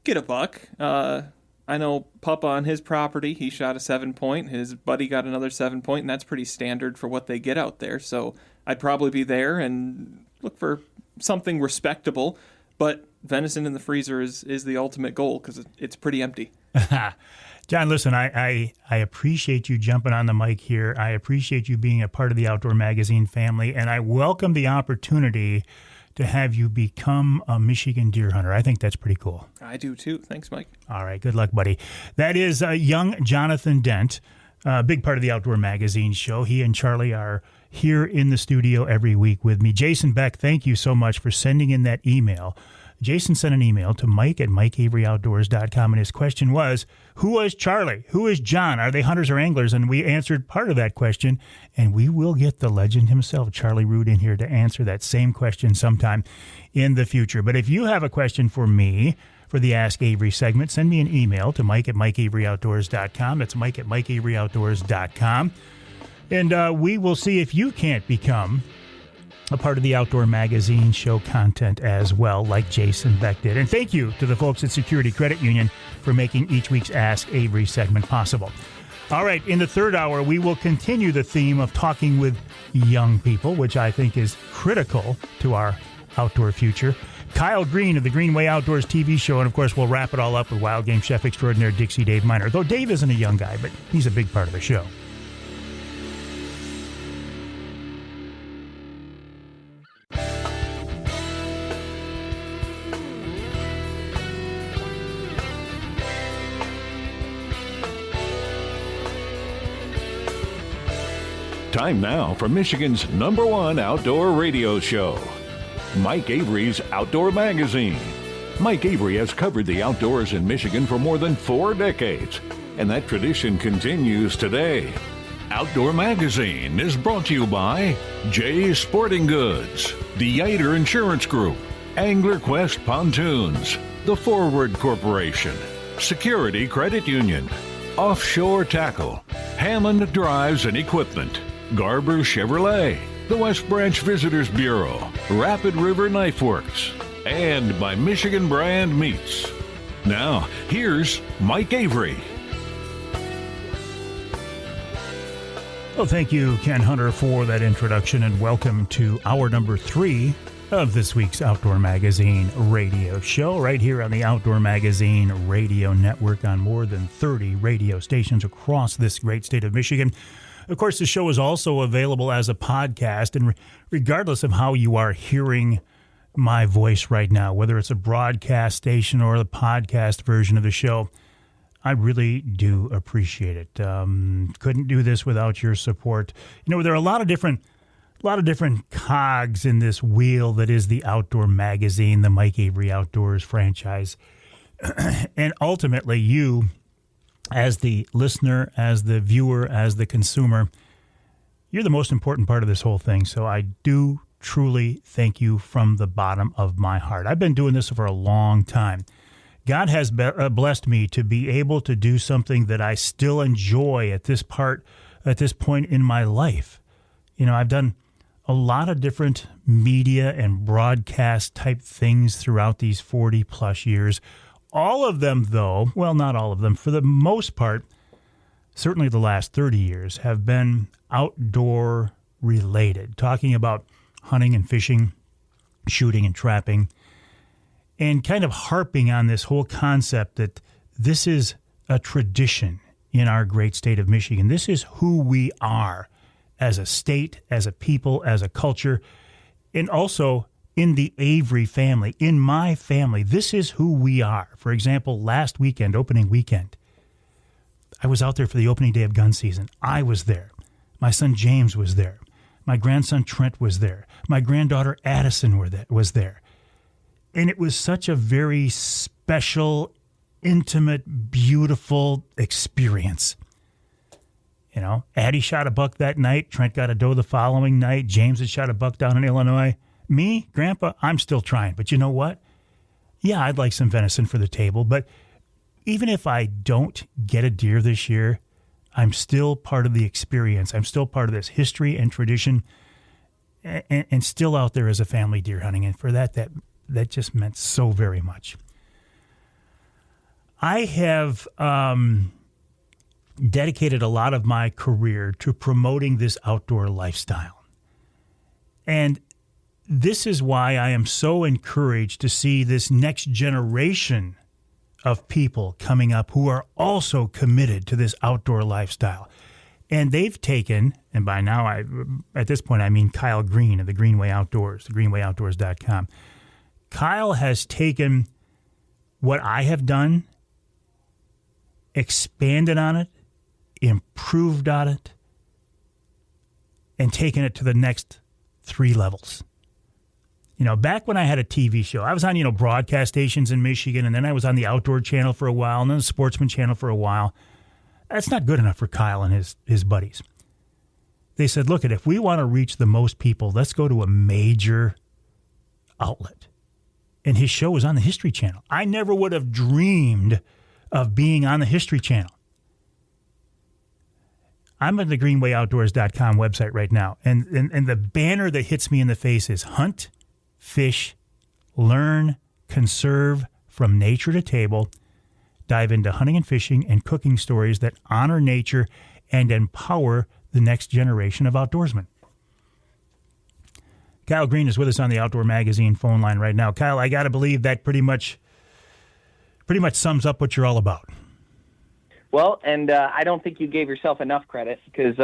get a buck. I know Papa on his property, he shot a 7-point. His buddy got another 7-point, and that's pretty standard for what they get out there. So I'd probably be there and look for something respectable. But venison in the freezer is the ultimate goal because it's pretty empty. John, listen, I appreciate you jumping on the mic here. I appreciate you being a part of the Outdoor Magazine family, and I welcome the opportunity to have you become a Michigan deer hunter. I think that's pretty cool. I do too. Thanks, Mike. All right. Good luck, buddy. That is young Jonathan Dent, a big part of the Outdoor Magazine show. He and Charlie are here in the studio every week with me. Jason Beck, thank you so much for sending in that email. Jason sent an email to Mike@MikeAveryOutdoors.com, and his question was, who is Charlie? Who is John? Are they hunters or anglers? And we answered part of that question, and we will get the legend himself, Charlie Root, in here to answer that same question sometime in the future. But if you have a question for me for the Ask Avery segment, send me an email to Mike@MikeAveryOutdoors.com. That's Mike@MikeAveryOutdoors.com. And we will see if you can't become a part of the Outdoor Magazine show content as well, like Jason Beck did. And thank you to the folks at Security Credit Union for making each week's Ask Avery segment possible. All right, in the third hour, we will continue the theme of talking with young people, which I think is critical to our outdoor future. Kyle Green of the Greenway Outdoors TV show, and of course, we'll wrap it all up with wild game chef extraordinaire Dixie Dave Miner, though Dave isn't a young guy, but he's a big part of the show. Time now for Michigan's #1 outdoor radio show, Mike Avery's Outdoor Magazine. Mike Avery has covered the outdoors in Michigan for more than 4 decades, and that tradition continues today. Outdoor Magazine is brought to you by Jay's Sporting Goods, the Yater Insurance Group, Angler Quest Pontoons, The Forward Corporation, Security Credit Union, Offshore Tackle, Hammond Drives and Equipment, Garber Chevrolet, the West Branch Visitors Bureau, Rapid River Knife Works, and by Michigan Brand Meats. Now, here's Mike Avery. Well, thank you, Ken Hunter, for that introduction, and welcome to hour number 3 of this week's Outdoor Magazine radio show, right here on the Outdoor Magazine radio network on more than 30 radio stations across this great state of Michigan. Of course, the show is also available as a podcast, and regardless of how you are hearing my voice right now, whether it's a broadcast station or the podcast version of the show, I really do appreciate it. Couldn't do this without your support. You know, there are a lot of different cogs in this wheel that is the Outdoor Magazine, the Mike Avery Outdoors franchise. And ultimately, you, as the listener, as the viewer, as the consumer, you're the most important part of this whole thing. So I do truly thank you from the bottom of my heart. I've been doing this for a long time. God has blessed me to be able to do something that I still enjoy at this point in my life. You know, I've done a lot of different media and broadcast type things throughout these 40 plus years. All of them, though, well, not all of them, for the most part, certainly the last 30 years, have been outdoor related, talking about hunting and fishing, shooting and trapping, and kind of harping on this whole concept that this is a tradition in our great state of Michigan. This is who we are as a state, as a people, as a culture, and also in the Avery family, in my family. This is who we are. For example, last weekend, opening weekend, I was out there for the opening day of gun season. I was there. My son James was there. My grandson Trent was there. My granddaughter Addison was there. And it was such a very special, intimate, beautiful experience. You know, Addie shot a buck that night. Trent got a doe the following night. James had shot a buck down in Illinois. Me, Grandpa, I'm still trying. But you know what? Yeah, I'd like some venison for the table. But even if I don't get a deer this year, I'm still part of the experience. I'm still part of this history and tradition, and still out there as a family deer hunting. And for that just meant so very much. I have dedicated a lot of my career to promoting this outdoor lifestyle. And this is why I am so encouraged to see this next generation of people coming up who are also committed to this outdoor lifestyle. And they've taken, and by now, at this point, I mean Kyle Green of the Greenway Outdoors, the greenwayoutdoors.com. Kyle has taken what I have done, expanded on it, improved on it, and taken it to the next 3 levels. You know, back when I had a TV show, I was on, broadcast stations in Michigan, and then I was on the Outdoor Channel for a while, and then the Sportsman Channel for a while. That's not good enough for Kyle and his buddies. They said, look, if we want to reach the most people, let's go to a major outlet. And his show was on the History Channel. I never would have dreamed of being on the History Channel. I'm at the greenwayoutdoors.com website right now, and the banner that hits me in the face is Hunt, Fish, Learn, Conserve from Nature to Table. Dive into hunting and fishing and cooking stories that honor nature and empower the next generation of outdoorsmen. Kyle Green is with us on the Outdoor Magazine phone line right now. Kyle, I got to believe that pretty much sums up what you're all about. Well, and I don't think you gave yourself enough credit because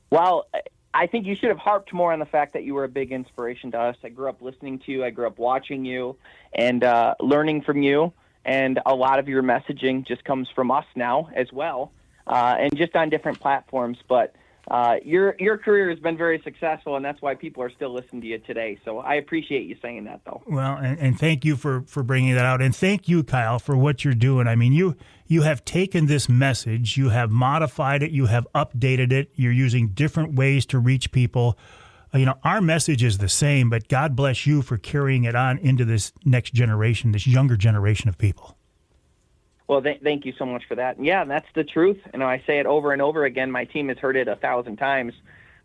while I think you should have harped more on the fact that you were a big inspiration to us. I grew up listening to you. I grew up watching you and learning from you. And a lot of your messaging just comes from us now as well, and just on different platforms. But your career has been very successful, and that's why people are still listening to you today. So I appreciate you saying that, though. Well, and thank you for bringing that out. And thank you, Kyle, for what you're doing. I mean, you have taken this message, you have modified it, you have updated it, you're using different ways to reach people. Our message is the same, but God bless you for carrying it on into this next generation, this younger generation of people. Well, thank you so much for that. Yeah, that's the truth. I say it over and over again. My team has heard it 1,000 times,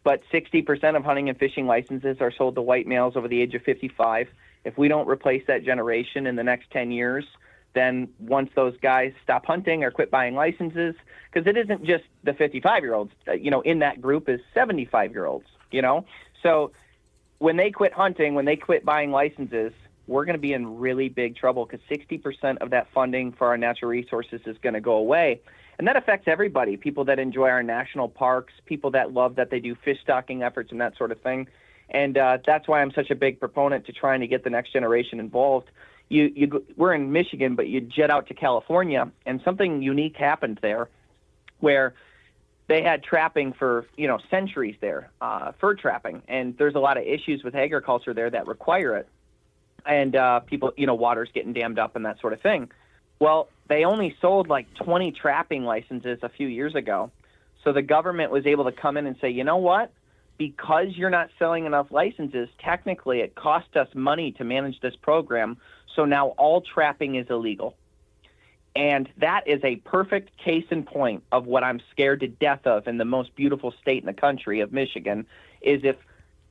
but 60% of hunting and fishing licenses are sold to white males over the age of 55. If we don't replace that generation in the next 10 years, then once those guys stop hunting or quit buying licenses, because it isn't just the 55-year-olds, in that group is 75-year-olds, So when they quit hunting, when they quit buying licenses, we're going to be in really big trouble because 60% of that funding for our natural resources is going to go away. And that affects everybody, people that enjoy our national parks, people that love that they do fish stocking efforts and that sort of thing. And that's why I'm such a big proponent to trying to get the next generation involved. We're in Michigan, but you jet out to California, and something unique happened there where they had trapping for, centuries there, fur trapping. And there's a lot of issues with agriculture there that require it. And people, water's getting dammed up and that sort of thing. Well, they only sold like 20 trapping licenses a few years ago. So the government was able to come in and say, you know what? Because you're not selling enough licenses, technically it cost us money to manage this program. So now all trapping is illegal. And that is a perfect case in point of what I'm scared to death of in the most beautiful state in the country of Michigan, is if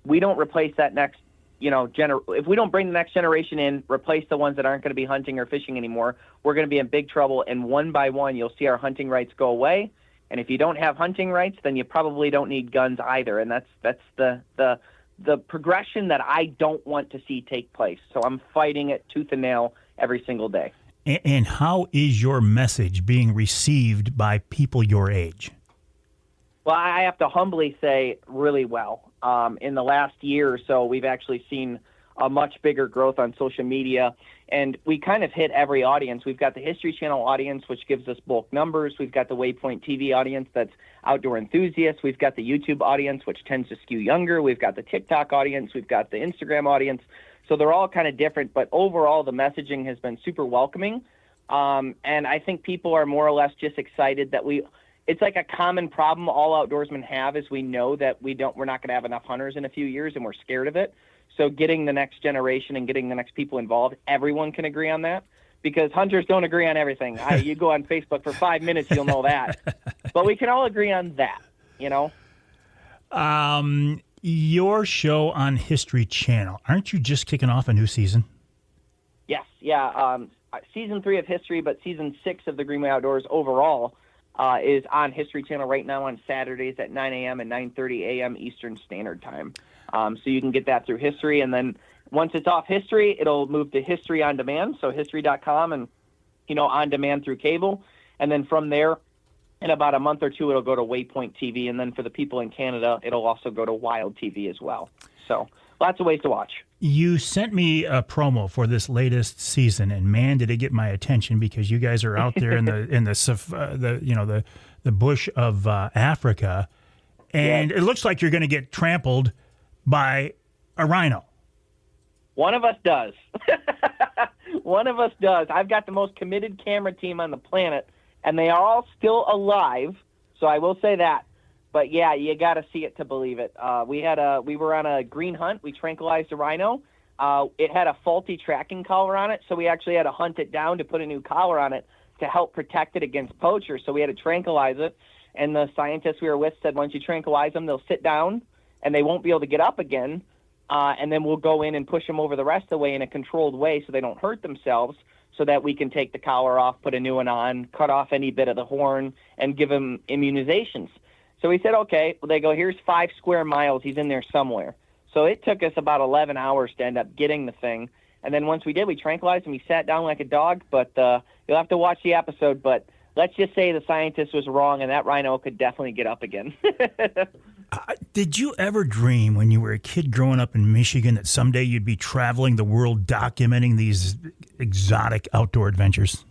we don't replace that next, if we don't bring the next generation in, replace the ones that aren't going to be hunting or fishing anymore, we're going to be in big trouble. And one by one, you'll see our hunting rights go away. And if you don't have hunting rights, then you probably don't need guns either. And that's the progression that I don't want to see take place. So I'm fighting it tooth and nail every single day. And how is your message being received by people your age? Well, I have to humbly say really well. In the last year or so, we've actually seen a much bigger growth on social media, and we kind of hit every audience. We've got the History Channel audience, which gives us bulk numbers. We've got the Waypoint TV audience that's outdoor enthusiasts. We've got the YouTube audience, which tends to skew younger. We've got the TikTok audience. We've got the Instagram audience. So they're all kind of different, but overall the messaging has been super welcoming. And I think people are more or less just excited that it's like a common problem all outdoorsmen have is we know that we're not going to have enough hunters in a few years, and we're scared of it. So getting the next generation and getting the next people involved, everyone can agree on that, because hunters don't agree on everything. You go on Facebook for 5 minutes, you'll know that. But we can all agree on that, Your show on History Channel, aren't you just kicking off a new season? Yes, yeah. Season 3 of History, but Season 6 of the Greenway Outdoors overall is on History Channel right now on Saturdays at 9 a.m. and 9:30 a.m. Eastern Standard Time. So you can get that through History, and then once it's off History, it'll move to History on Demand, so history.com, and on demand through cable. And then from there, in about a month or two, it'll go to Waypoint TV, and then for the people in Canada, it'll also go to Wild TV as well. So lots of ways to watch. You sent me a promo for this latest season, and man, did it get my attention, because you guys are out there in the bush of Africa, and It looks like you're going to get trampled by a rhino. One of us does. One of us does. I've got the most committed camera team on the planet, and they are all still alive. So I will say that. But yeah, you got to see it to believe it. We were on a green hunt. We tranquilized a rhino. It had a faulty tracking collar on it, so we actually had to hunt it down to put a new collar on it to help protect it against poachers. So we had to tranquilize it. And the scientists we were with said, once you tranquilize them, they'll sit down and they won't be able to get up again. And then we'll go in and push them over the rest of the way in a controlled way so they don't hurt themselves, so that we can take the collar off, put a new one on, cut off any bit of the horn, and give them immunizations. So we said, okay. Well, they go, here's 5 square miles. He's in there somewhere. So it took us about 11 hours to end up getting the thing. And then once we did, we tranquilized him. He sat down like a dog, but you'll have to watch the episode. But let's just say the scientist was wrong, and that rhino could definitely get up again. Did you ever dream when you were a kid growing up in Michigan that someday you'd be traveling the world documenting these exotic outdoor adventures?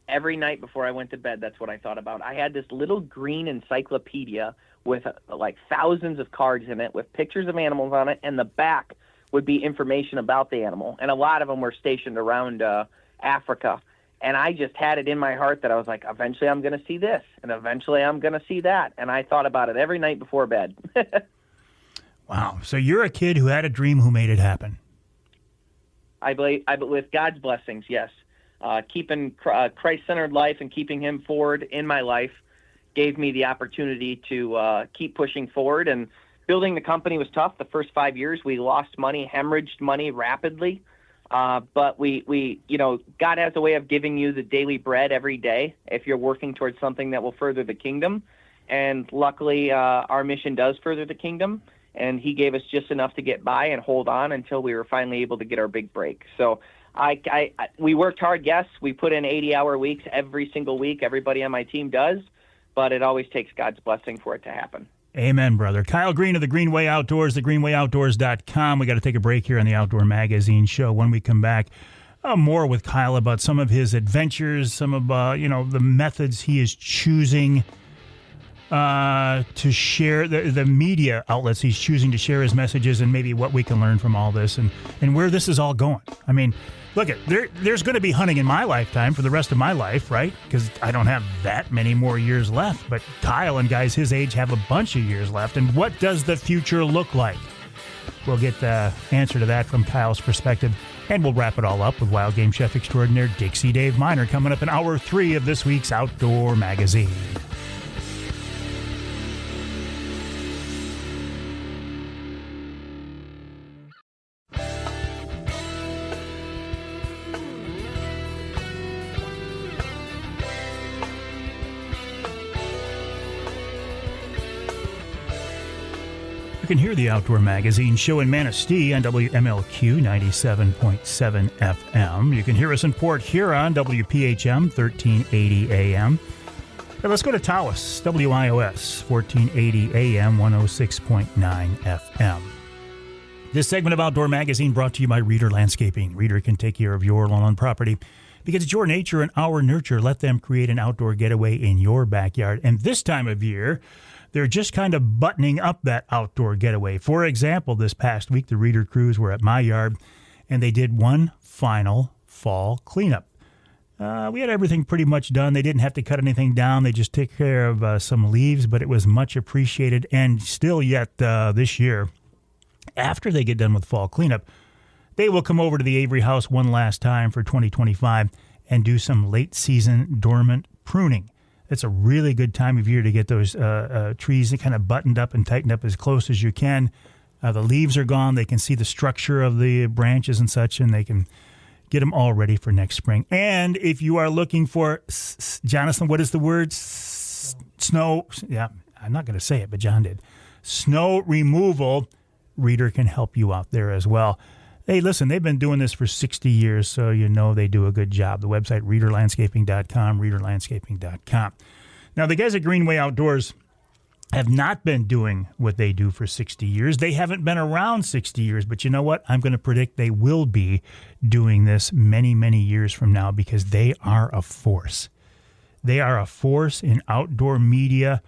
Every night before I went to bed, that's what I thought about. I had this little green encyclopedia with like thousands of cards in it with pictures of animals on it, and the back would be information about the animal. And a lot of them were stationed around Africa. And I just had it in my heart that I was like, eventually I'm going to see this, and eventually I'm going to see that. And I thought about it every night before bed. Wow. So you're a kid who had a dream who made it happen. I believe with God's blessings, yes. Keeping Christ-centered life and keeping him forward in my life gave me the opportunity to keep pushing forward. And building the company was tough. The first 5 years, we lost money, hemorrhaged money rapidly. But we God has a way of giving you the daily bread every day if you're working towards something that will further the kingdom. And luckily, our mission does further the kingdom. And he gave us just enough to get by and hold on until we were finally able to get our big break. So we worked hard, yes. We put in 80-hour weeks every single week. Everybody on my team does. But it always takes God's blessing for it to happen. Amen, brother. Kyle Green of the Greenway Outdoors, thegreenwayoutdoors.com. We got to take a break here on the Outdoor Magazine show. When we come back, more with Kyle about some of his adventures, some of the methods he is choosing to share, the media outlets he's choosing to share his messages, and maybe what we can learn from all this, and where this is all going. I mean, look, there's going to be hunting in my lifetime for the rest of my life, right? Because I don't have that many more years left. But Kyle and guys his age have a bunch of years left. And what does the future look like? We'll get the answer to that from Kyle's perspective. And we'll wrap it all up with wild game chef extraordinaire Dixie Dave Miner coming up in hour 3 of this week's Outdoor Magazine. can hear the Outdoor Magazine show in Manistee on WMLQ 97.7 FM. You can hear us in Port Huron, WPHM 1380 AM. Now let's go to Tawas, WIOS 1480 AM 106.9 FM. This segment of Outdoor Magazine brought to you by Reader Landscaping. Reader can take care of your lawn and property because it's your nature and our nurture. Let them create an outdoor getaway in your backyard. And this time of year, they're just kind of buttoning up that outdoor getaway. For example, this past week, the Reader crews were at my yard, and they did one final fall cleanup. We had everything pretty much done. They didn't have to cut anything down. They just took care of some leaves, but it was much appreciated. And still yet this year, after they get done with fall cleanup, they will come over to the Avery house one last time for 2025 and do some late season dormant pruning. It's a really good time of year to get those trees kind of buttoned up and tightened up as close as you can. The leaves are gone. They can see the structure of the branches and such, and they can get them all ready for next spring. And if you are looking for, Jonathan, what is the word? Snow. Yeah, I'm not going to say it, but John did. Snow removal. Reader can help you out there as well. Hey, listen, they've been doing this for 60 years, so you know they do a good job. The website, readerlandscaping.com, readerlandscaping.com. Now, the guys at Greenway Outdoors have not been doing what they do for 60 years. They haven't been around 60 years, but you know what? I'm going to predict they will be doing this many, many years from now because they are a force. They are a force in outdoor media,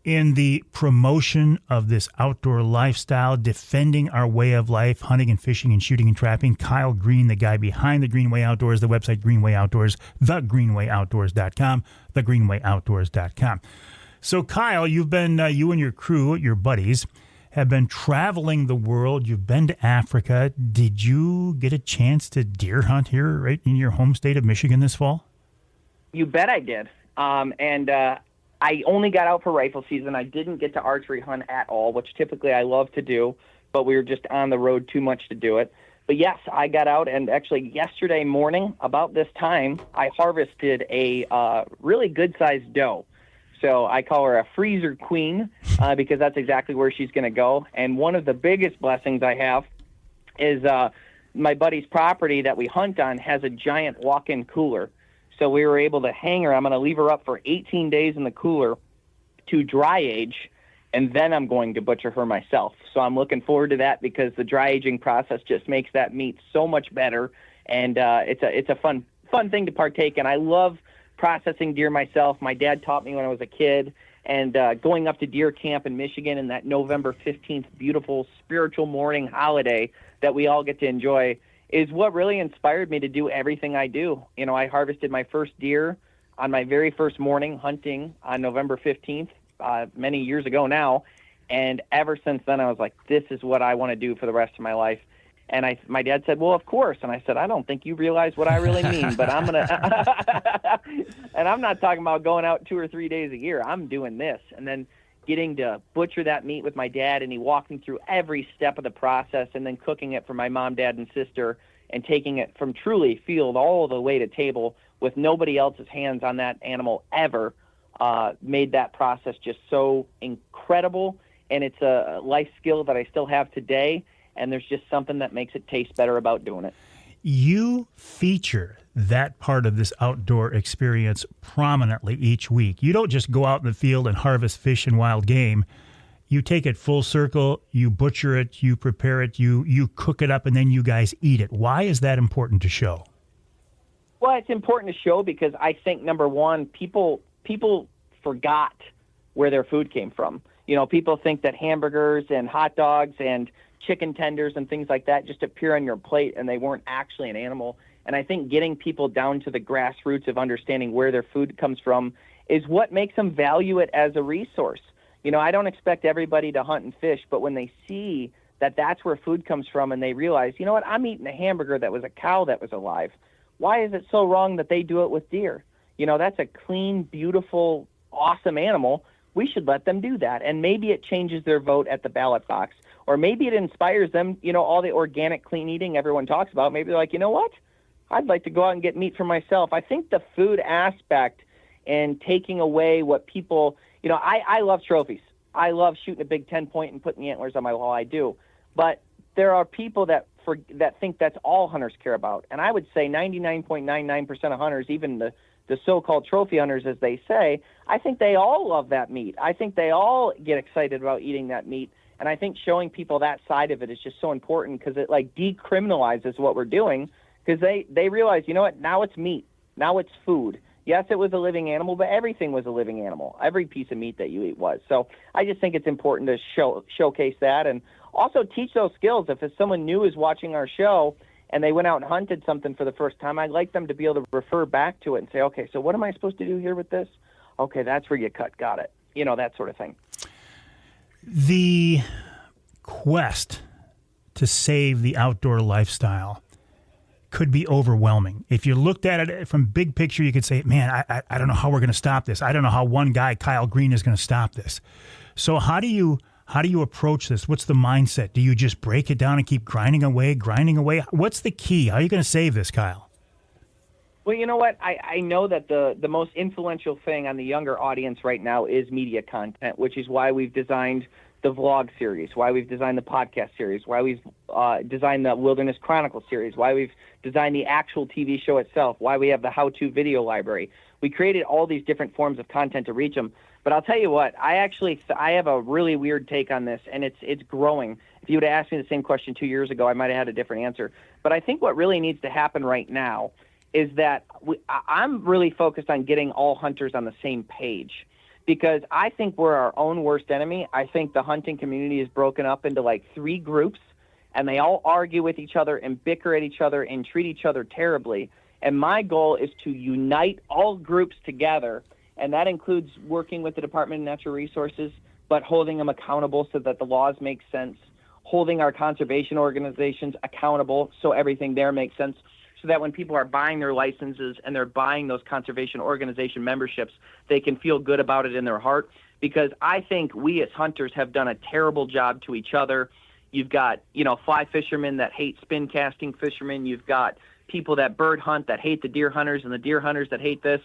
in the promotion of this outdoor lifestyle, defending our way of life, hunting and fishing and shooting and trapping. Kyle Green, the guy behind the Greenway Outdoors, the website Greenway Outdoors, thegreenwayoutdoors.com, thegreenwayoutdoors.com. So, Kyle, you've been, you and your crew, your buddies, have been traveling the world. You've been to Africa. Did you get a chance to deer hunt here right in your home state of Michigan this fall? You bet I did. I only got out for rifle season. I didn't get to archery hunt at all, which typically I love to do, but we were just on the road too much to do it. But yes, I got out, and actually yesterday morning, about this time, I harvested a really good-sized doe. So I call her a freezer queen because that's exactly where she's going to go. And one of the biggest blessings I have is my buddy's property that we hunt on has a giant walk-in cooler. So we were able to hang her. I'm going to leave her up for 18 days in the cooler to dry age, and then I'm going to butcher her myself. So I'm looking forward to that because the dry aging process just makes that meat so much better, and it's a fun thing to partake in. I love processing deer myself. My dad taught me when I was a kid, and going up to deer camp in Michigan in that November 15th beautiful spiritual morning holiday that we all get to enjoy is what really inspired me to do everything I do. You know, I harvested my first deer on my very first morning hunting on November 15th, many years ago now. And ever since then, I was like, this is what I want to do for the rest of my life. And my dad said, well, of course. And I said, I don't think you realize what I really mean, but I'm going to, and I'm not talking about going out 2 or 3 days a year. I'm doing this. And then getting to butcher that meat with my dad, and he walked me through every step of the process, and then cooking it for my mom, dad, and sister, and taking it from truly field all the way to table with nobody else's hands on that animal ever, made that process just so incredible. And it's a life skill that I still have today, and there's just something that makes it taste better about doing it. You feature that part of this outdoor experience prominently each week. You don't just go out in the field and harvest fish and wild game. You take it full circle, you butcher it, you prepare it, you cook it up, and then you guys eat it. Why is that important to show? Well, it's important to show because I think, number one, people forgot where their food came from. You know, people think that hamburgers and hot dogs and chicken tenders and things like that just appear on your plate, and they weren't actually an animal. And I think getting people down to the grassroots of understanding where their food comes from is what makes them value it as a resource. You know, I don't expect everybody to hunt and fish, but when they see that that's where food comes from and they realize, you know what, I'm eating a hamburger that was a cow that was alive. Why is it so wrong that they do it with deer? You know, that's a clean, beautiful, awesome animal. We should let them do that. And maybe it changes their vote at the ballot box. Or maybe it inspires them, you know, all the organic, clean eating everyone talks about. Maybe they're like, you know what? I'd like to go out and get meat for myself. I think the food aspect and taking away what people, you know, I love trophies. I love shooting a big 10-point and putting the antlers on my wall. I do. But there are people that think that's all hunters care about. And I would say 99.99% of hunters, even the so-called trophy hunters, as they say, I think they all love that meat. I think they all get excited about eating that meat. And I think showing people that side of it is just so important because it like decriminalizes what we're doing because they realize, you know what, now it's meat. Now it's food. Yes, it was a living animal, but everything was a living animal. Every piece of meat that you eat was. So I just think it's important to showcase that and also teach those skills. If someone new is watching our show and they went out and hunted something for the first time, I'd like them to be able to refer back to it and say, okay, so what am I supposed to do here with this? Okay, that's where you cut. Got it. You know, that sort of thing. The quest to save the outdoor lifestyle could be overwhelming. If you looked at it from big picture, you could say, man, I don't know how we're going to stop this. I don't know how one guy, Kyle Green, is going to stop this. So how do you approach this? What's the mindset? Do you just break it down and keep grinding away? What's the key? How are you going to save this, Kyle? Well, you know what? I know that the most influential thing on the younger audience right now is media content, which is why we've designed the vlog series, why we've designed the podcast series, why we've designed the Wilderness Chronicle series, why we've designed the actual TV show itself, why we have the how-to video library. We created all these different forms of content to reach them. But I'll tell you what, I have a really weird take on this, and it's growing. If you would have asked me the same question 2 years ago, I might have had a different answer. But I think what really needs to happen right now is that I'm really focused on getting all hunters on the same page because I think we're our own worst enemy. I think the hunting community is broken up into like 3 groups, and they all argue with each other and bicker at each other and treat each other terribly. And my goal is to unite all groups together, and that includes working with the Department of Natural Resources, but holding them accountable so that the laws make sense, holding our conservation organizations accountable so everything there makes sense, so that when people are buying their licenses and they're buying those conservation organization memberships, they can feel good about it in their heart. Because I think we as hunters have done a terrible job to each other. You've got, fly fishermen that hate spin casting fishermen. You've got people that bird hunt that hate the deer hunters and the deer hunters that hate this.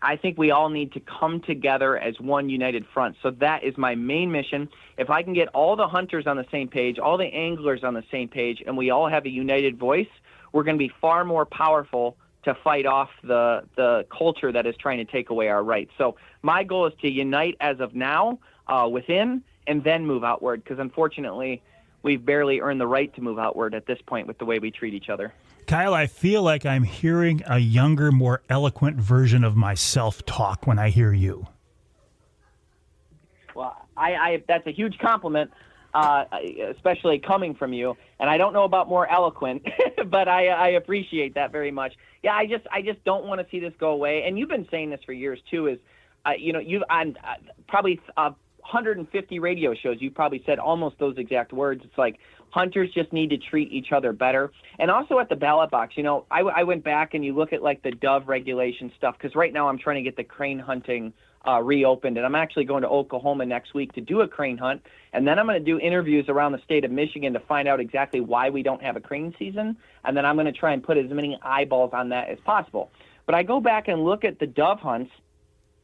I think we all need to come together as one united front. So that is my main mission. If I can get all the hunters on the same page, all the anglers on the same page, and we all have a united voice, we're going to be far more powerful to fight off the culture that is trying to take away our rights. So my goal is to unite as of now within and then move outward, because unfortunately we've barely earned the right to move outward at this point with the way we treat each other. Kyle, I feel like I'm hearing a younger, more eloquent version of myself talk when I hear you. Well, I that's a huge compliment, especially coming from you. And I don't know about more eloquent, but I appreciate that very much. Yeah, I just don't want to see this go away. And you've been saying this for years too. Is you've on probably 150 radio shows, you've probably said almost those exact words. It's like hunters just need to treat each other better. And also at the ballot box, I went back and you look at like the dove regulation stuff, because right now I'm trying to get the crane hunting reopened, and I'm actually going to Oklahoma next week to do a crane hunt, and then I'm going to do interviews around the state of Michigan to find out exactly why we don't have a crane season, and then I'm going to try and put as many eyeballs on that as possible. But I go back and look at the dove hunts,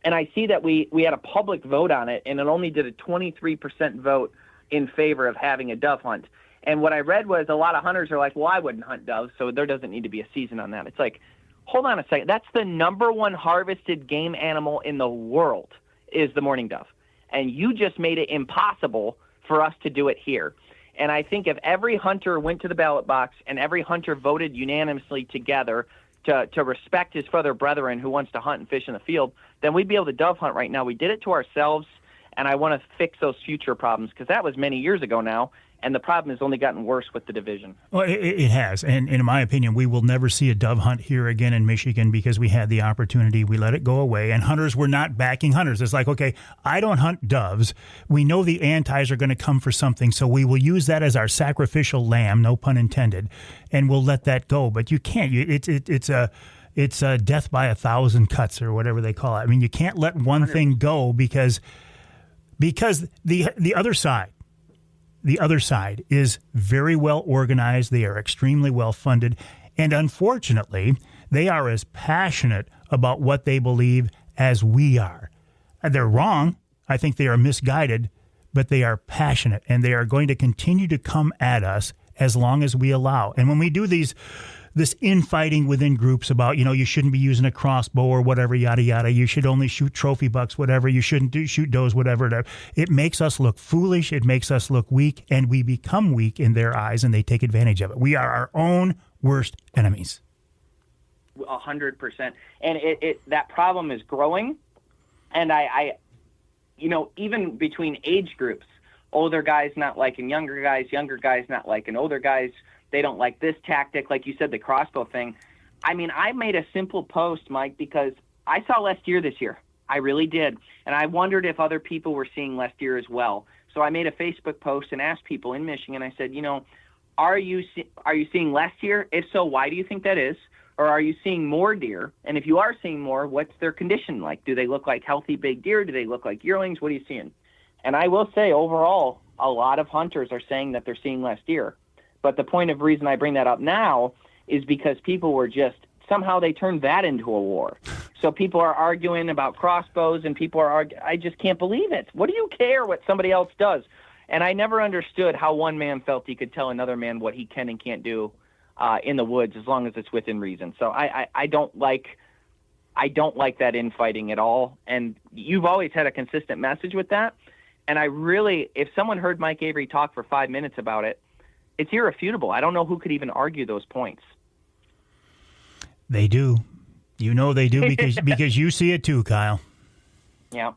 and I see that we had a public vote on it, and it only did a 23% vote in favor of having a dove hunt. And what I read was a lot of hunters are like, well, I wouldn't hunt doves, so there doesn't need to be a season on that. It's like, hold on a second. That's the number one harvested game animal in the world is the mourning dove. And you just made it impossible for us to do it here. And I think if every hunter went to the ballot box and every hunter voted unanimously together to respect his fellow brethren who wants to hunt and fish in the field, then we'd be able to dove hunt right now. We did it to ourselves, and I want to fix those future problems, because that was many years ago now. And the problem has only gotten worse with the division. Well, it has. And in my opinion, we will never see a dove hunt here again in Michigan because we had the opportunity. We let it go away. And hunters were not backing hunters. It's like, okay, I don't hunt doves. We know the antis are going to come for something, so we will use that as our sacrificial lamb, no pun intended, and we'll let that go. But you can't. It's a death by 1,000 cuts or whatever they call it. I mean, you can't let one thing go because the other side, the other side is very well organized. They are extremely well funded. And unfortunately, they are as passionate about what they believe as we are. They're wrong. I think they are misguided, but they are passionate, and they are going to continue to come at us as long as we allow. And when we do this infighting within groups about, you shouldn't be using a crossbow or whatever, yada, yada, you should only shoot trophy bucks, whatever, you shouldn't shoot does, whatever, it makes us look foolish, it makes us look weak, and we become weak in their eyes, and they take advantage of it. We are our own worst enemies. 100%. And that problem is growing. And I even between age groups, older guys not liking younger guys not liking older guys. They don't like this tactic. Like you said, the crossbow thing. I mean, I made a simple post, Mike, because I saw less deer this year. I really did. And I wondered if other people were seeing less deer as well. So I made a Facebook post and asked people in Michigan, I said, are you seeing less deer? If so, why do you think that is? Or are you seeing more deer? And if you are seeing more, what's their condition like? Do they look like healthy big deer? Do they look like yearlings? What are you seeing? And I will say, overall, a lot of hunters are saying that they're seeing less deer. But the point of reason I bring that up now is because people were somehow they turned that into a war. So people are arguing about crossbows, and people are I just can't believe it. What do you care what somebody else does? And I never understood how one man felt he could tell another man what he can and can't do in the woods, as long as it's within reason. So I don't like that infighting at all. And you've always had a consistent message with that. And if someone heard Mike Avery talk for 5 minutes about it, it's irrefutable. I don't know who could even argue those points. They do. They do because you see it too, Kyle. Yeah.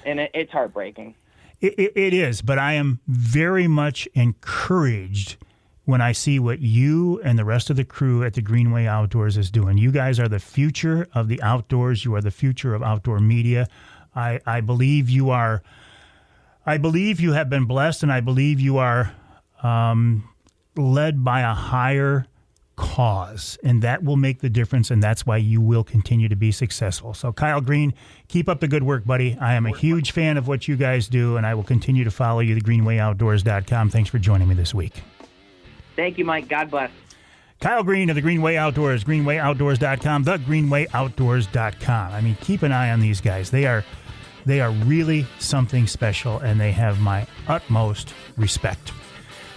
And it's heartbreaking. It is, but I am very much encouraged when I see what you and the rest of the crew at the Greenway Outdoors is doing. You guys are the future of the outdoors. You are the future of outdoor media. I believe you are. I believe you have been blessed, and I believe you are led by a higher cause, and that will make the difference, and that's why you will continue to be successful. So, Kyle Green, keep up the good work, buddy. I am a huge fan of what you guys do, and I will continue to follow you, thegreenwayoutdoors.com. Thanks for joining me this week. Thank you, Mike. God bless. Kyle Green of the Greenway Outdoors, greenwayoutdoors.com, thegreenwayoutdoors.com. I mean, keep an eye on these guys. They are really something special, and they have my utmost respect.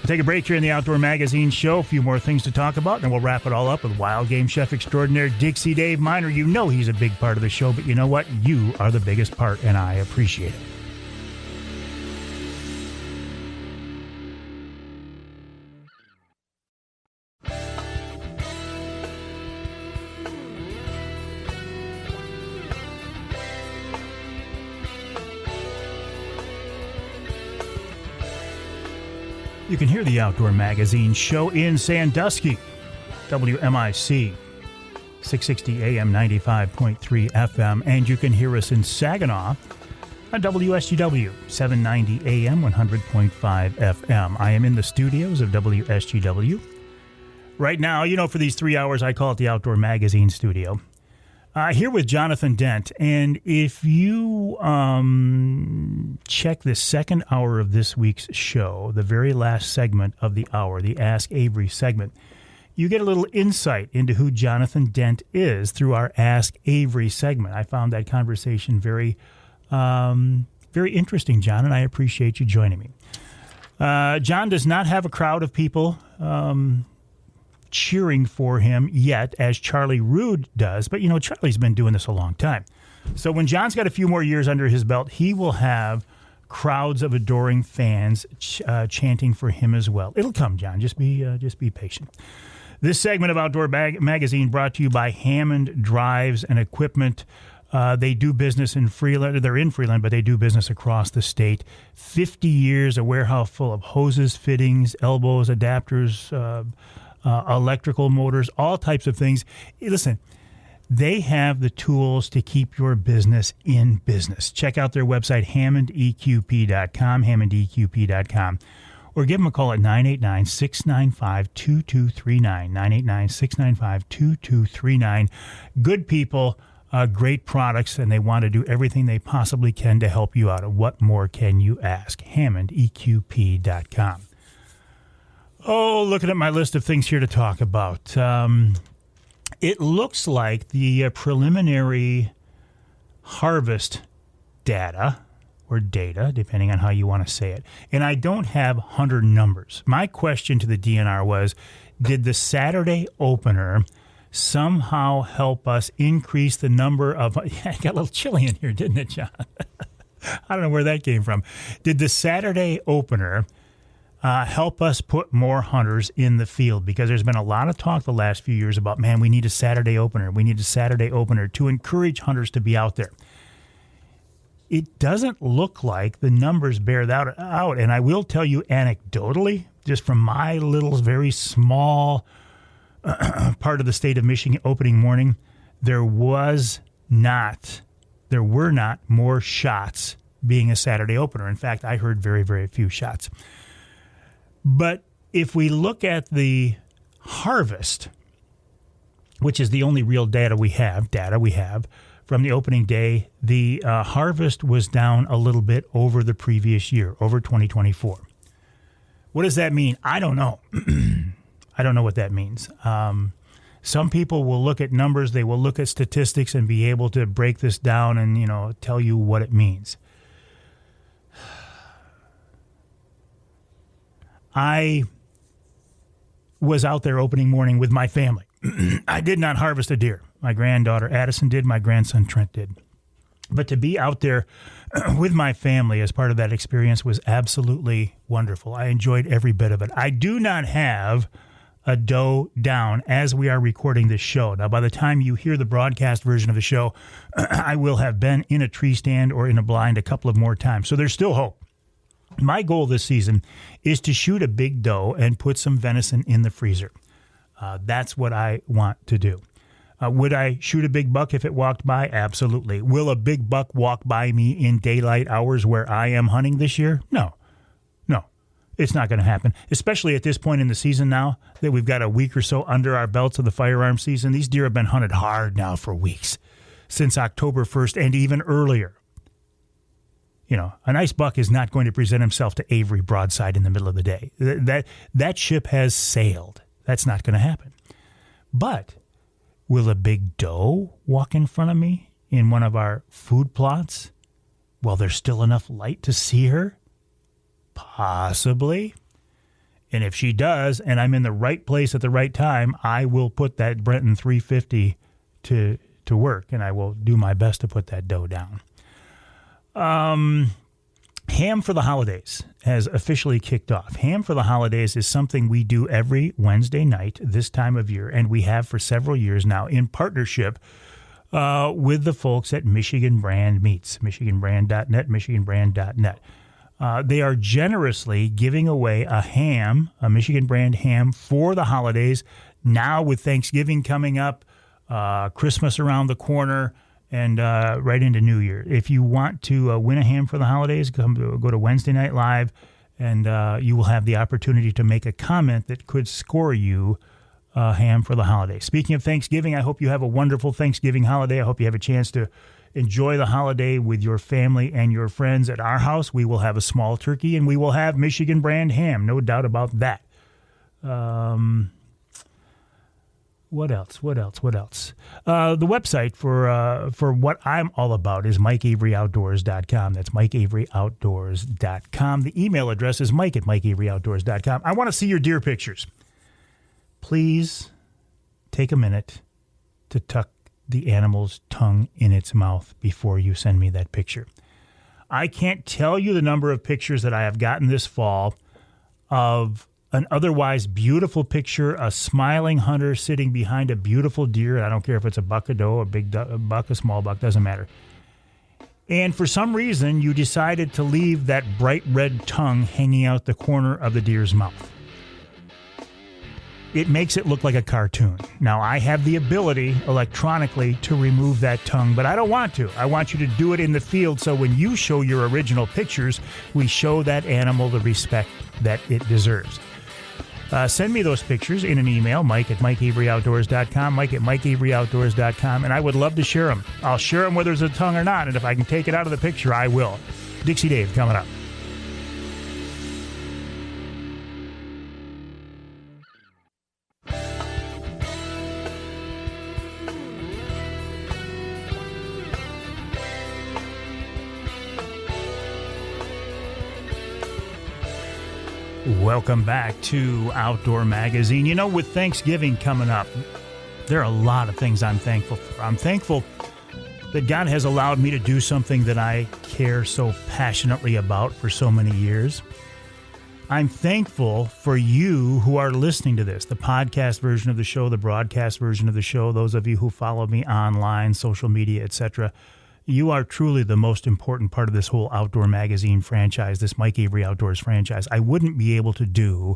We'll take a break here in the Outdoor Magazine show. A few more things to talk about, and we'll wrap it all up with wild game chef extraordinaire Dixie Dave Miner. He's a big part of the show, but you know what? You are the biggest part, and I appreciate it. You can hear the Outdoor Magazine show in Sandusky, WMIC, 660 AM, 95.3 FM, and you can hear us in Saginaw on WSGW, 790 AM, 100.5 FM. I am in the studios of WSGW. Right now, for these 3 hours, I call it the Outdoor Magazine studio. Here with Jonathan Dent, and if you check the second hour of this week's show, the very last segment of the hour, the Ask Avery segment, you get a little insight into who Jonathan Dent is through our Ask Avery segment. I found that conversation very interesting, John, and I appreciate you joining me. John does not have a crowd of people cheering for him yet, as Charlie Rood does. But, Charlie's been doing this a long time. So when John's got a few more years under his belt, he will have crowds of adoring fans chanting for him as well. It'll come, John. Just be patient. This segment of Outdoor Magazine brought to you by Hammond Drives and Equipment. They do business in Freeland. They're in Freeland, but they do business across the state. 50 years, a warehouse full of hoses, fittings, elbows, adapters, electrical motors, all types of things. Listen, they have the tools to keep your business in business. Check out their website, hammondeqp.com, hammondeqp.com, or give them a call at 989-695-2239, 989-695-2239. Good people, great products, and they want to do everything they possibly can to help you out. And what more can you ask? hammondeqp.com. Oh, looking at my list of things here to talk about. It looks like the preliminary harvest data, or data, depending on how you want to say it. And I don't have hunter numbers. My question to the DNR was, did the Saturday opener somehow help us increase the number of... Yeah, it got a little chilly in here, didn't it, John? I don't know where that came from. Did the Saturday opener help us put more hunters in the field? Because there's been a lot of talk the last few years about, man, we need a Saturday opener. We need a Saturday opener to encourage hunters to be out there. It doesn't look like the numbers bear that out. And I will tell you anecdotally, just from my little, very small part of the state of Michigan opening morning, there were not more shots being a Saturday opener. In fact, I heard very, very few shots. But if we look at the harvest, which is the only real data we have from the opening day, the harvest was down a little bit over the previous year, over 2024. What does that mean? I don't know. I don't know what that means. Some people will look at numbers, they will look at statistics and be able to break this down and, tell you what it means. I was out there opening morning with my family. I did not harvest a deer. My granddaughter Addison did, my grandson Trent did. But to be out there with my family as part of that experience was absolutely wonderful. I enjoyed every bit of it. I do not have a doe down as we are recording this show. Now, by the time you hear the broadcast version of the show, I will have been in a tree stand or in a blind a couple of more times. So there's still hope. My goal this season is to shoot a big doe and put some venison in the freezer. That's what I want to do. Would I shoot a big buck if it walked by? Absolutely. Will a big buck walk by me in daylight hours where I am hunting this year? No. It's not going to happen, especially at this point in the season now that we've got a week or so under our belts of the firearm season. These deer have been hunted hard now for weeks, since October 1st and even earlier. A nice buck is not going to present himself to Avery broadside in the middle of the day. That ship has sailed. That's not going to happen. But will a big doe walk in front of me in one of our food plots while there's still enough light to see her? Possibly. And if she does, and I'm in the right place at the right time, I will put that Brenton 350 to work, and I will do my best to put that doe down. Ham for the Holidays has officially kicked off. Ham for the Holidays is something we do every Wednesday night this time of year, and we have for several years now in partnership with the folks at Michigan Brand Meats, michiganbrand.net, michiganbrand.net. They are generously giving away a Michigan brand ham for the holidays. Now with Thanksgiving coming up, Christmas around the corner, and right into New Year. If you want to win a ham for the holidays, go to Wednesday Night Live, and you will have the opportunity to make a comment that could score you a ham for the holidays. Speaking of Thanksgiving, I hope you have a wonderful Thanksgiving holiday. I hope you have a chance to enjoy the holiday with your family and your friends. At our house, we will have a small turkey, and we will have Michigan brand ham, no doubt about that. What else? The website for what I'm all about is MikeAveryOutdoors.com. That's MikeAveryOutdoors.com. The email address is Mike@MikeAveryOutdoors.com. I want to see your deer pictures. Please take a minute to tuck the animal's tongue in its mouth before you send me that picture. I can't tell you the number of pictures that I have gotten this fall of an otherwise beautiful picture, a smiling hunter sitting behind a beautiful deer. I don't care if it's a buck, a doe, a big buck, a small buck, doesn't matter. And for some reason, you decided to leave that bright red tongue hanging out the corner of the deer's mouth. It makes it look like a cartoon. Now, I have the ability electronically to remove that tongue, but I don't want to. I want you to do it in the field so when you show your original pictures, we show that animal the respect that it deserves. Send me those pictures in an email, Mike@MikeAveryOutdoors.com, Mike@MikeAveryOutdoors.com, and I would love to share them. I'll share them whether there's a tongue or not, and if I can take it out of the picture, I will. Dixie Dave coming up. Welcome back to Outdoor Magazine. You know, with Thanksgiving coming up, there are a lot of things I'm thankful for. I'm thankful that God has allowed me to do something that I care so passionately about for so many years. I'm thankful for you who are listening to this, the podcast version of the show, the broadcast version of the show, those of you who follow me online, social media, etc. You are truly the most important part of this whole Outdoor Magazine franchise, this Mike Avery Outdoors franchise. I wouldn't be able to do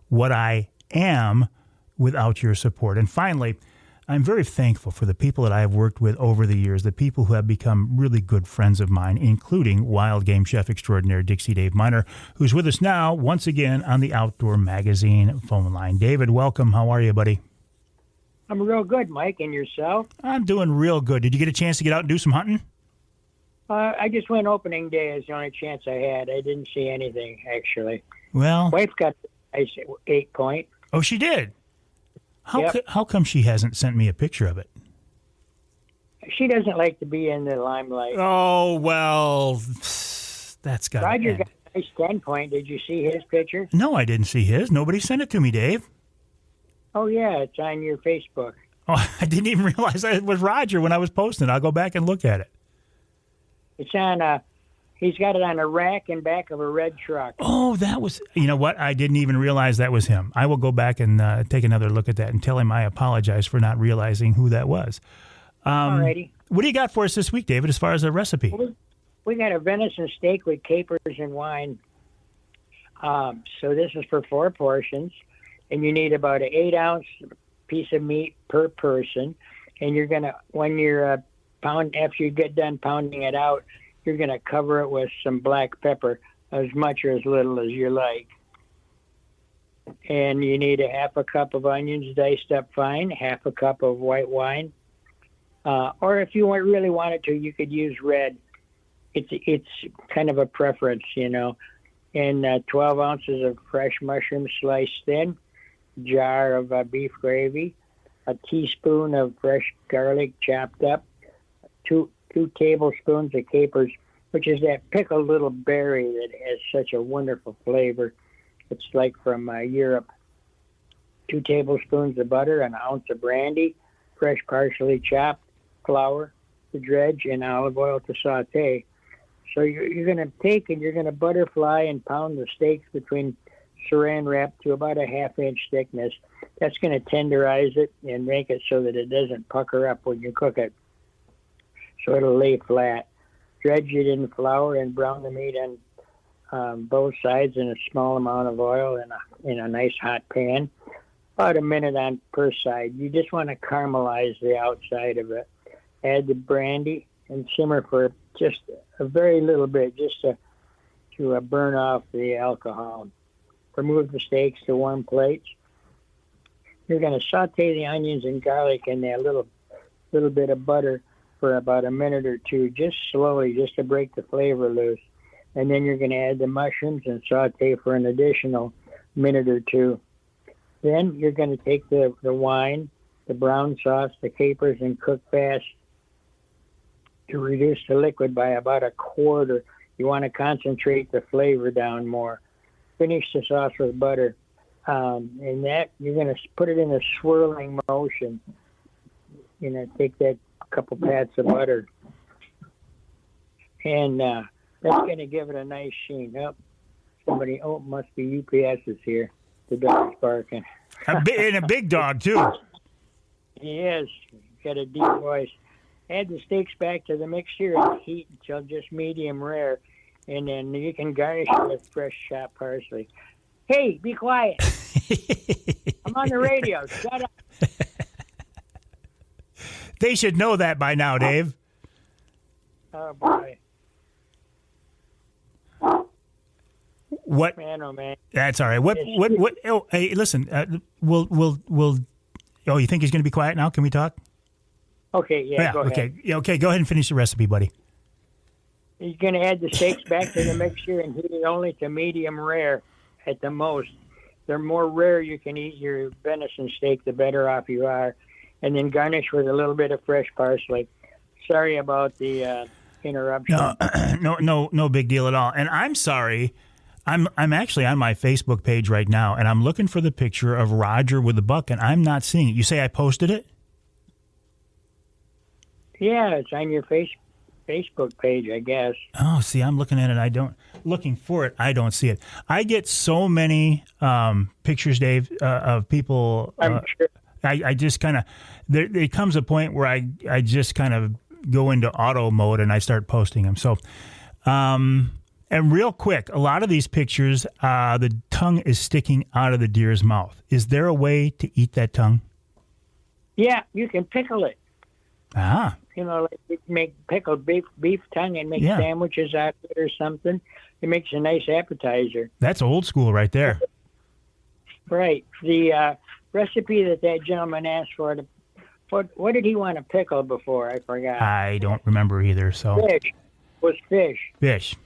what I am without your support. And finally, I'm very thankful for the people that I have worked with over the years, the people who have become really good friends of mine, including wild game chef extraordinaire Dixie Dave Miner, who's with us now once again on the Outdoor Magazine phone line. David, welcome. How are you, buddy? I'm real good, Mike. And yourself? I'm doing real good. Did you get a chance to get out and do some hunting? I just went opening day as the only chance I had. I didn't see anything, actually. Well, Wife got a nice 8-point. Oh, she did? Yep. How come she hasn't sent me a picture of it? She doesn't like to be in the limelight. Oh, well, that's got to Roger end. got a nice 10-point. Did you see his picture? No, I didn't see his. Nobody sent it to me, Dave. Oh, yeah, it's on your Facebook. Oh, I didn't even realize it was Roger when I was posting it. I'll go back and look at it. It's on he's got it on a rack in back of a red truck. Oh, that was, you know what? I didn't even realize that was him. I will go back and take another look at that and tell him I apologize for not realizing who that was. Alrighty. What do you got for us this week, David, as far as a recipe? We got a venison steak with capers and wine. So this is for 4 portions, and you need about an 8-ounce piece of meat per person. And you're going to, when you're after you get done pounding it out, you're going to cover it with some black pepper, as much or as little as you like. And you need a half a cup of onions diced up fine, half a cup of white wine. Or if you really wanted to, you could use red. It's kind of a preference, you know. And 12 ounces of fresh mushrooms sliced thin, jar of beef gravy, a teaspoon of fresh garlic chopped up, two tablespoons of capers, which is that pickled little berry that has such a wonderful flavor. It's like from Europe. 2 tablespoons of butter, an ounce of brandy, fresh parsley chopped, flour to dredge, and olive oil to saute. So you're going to take and you're going to butterfly and pound the steaks between saran wrap to about a 1/2-inch thickness. That's going to tenderize it and make it so that it doesn't pucker up when you cook it. So it'll lay flat. Dredge it in flour and brown the meat on both sides in a small amount of oil in a nice hot pan. About a minute on per side. You just want to caramelize the outside of it. Add the brandy and simmer for just a very little bit, just to burn off the alcohol. Remove the steaks to warm plates. You're going to saute the onions and garlic in that little bit of butter for about a minute or two, just slowly, just to break the flavor loose. And then you're going to add the mushrooms and saute for an additional minute or two. Then you're going to take the wine, the brown sauce, the capers, and cook fast to reduce the liquid by about 1/4. You want to concentrate the flavor down more. Finish the sauce with butter. And that, you're going to put it in a swirling motion. You know, take that couple pats of butter. And that's going to give it a nice sheen. Must be UPS is here. The dog's barking. And a big dog, too. He is. He's got a deep voice. Add the steaks back to the mixture and heat until just medium rare. And then you can garnish it with fresh chopped parsley. Hey, be quiet. I'm on the radio. Shut up. They should know that by now, Dave. Oh, boy. What? Man, oh, man. That's all right. What? Oh, hey, listen. We'll. Oh, you think he's going to be quiet now? Can we talk? Okay, yeah, go ahead. Okay, yeah, okay. Go ahead and finish the recipe, buddy. You're going to add the steaks back to the mixture and heat it only to medium rare at the most. The more rare you can eat your venison steak, the better off you are. And then garnish with a little bit of fresh parsley. Sorry about the interruption. No big deal at all. And I'm sorry. I'm actually on my Facebook page right now, and I'm looking for the picture of Roger with the buck, and I'm not seeing it. You say I posted it? Yeah, it's on your Facebook page, I guess. Oh, see, I'm looking at it. Looking for it. I don't see it. I get so many pictures, Dave, of people. I'm sure. I just kind of, there comes a point where I just kind of go into auto mode and I start posting them. So, and real quick, a lot of these pictures, the tongue is sticking out of the deer's mouth. Is there a way to eat that tongue? Yeah, you can pickle it. Ah. You know, like you can make pickled beef tongue and make sandwiches out of it or something. It makes a nice appetizer. That's old school right there. Right. The recipe that gentleman asked for, what did he want to pickle before? I forgot. I don't remember either. So Fish. Was fish. Fish.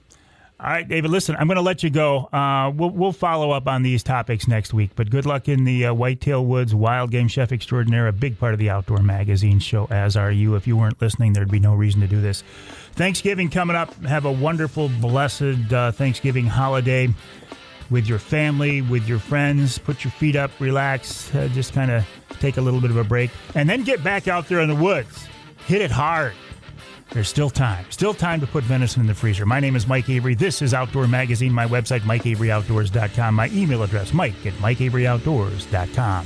All right, David, listen, I'm going to let you go. We'll follow up on these topics next week, but good luck in the Whitetail Woods Wild Game Chef Extraordinaire, a big part of the Outdoor Magazine show, as are you. If you weren't listening, there'd be no reason to do this. Thanksgiving coming up. Have a wonderful, blessed Thanksgiving holiday with your family, with your friends. Put your feet up, relax, just kind of take a little bit of a break, and then get back out there in the woods. Hit it hard. There's still time to put venison in the freezer. My name is Mike Avery. This is Outdoor Magazine. My website, MikeAveryOutdoors.com. My email address, mike@MikeAveryOutdoors.com.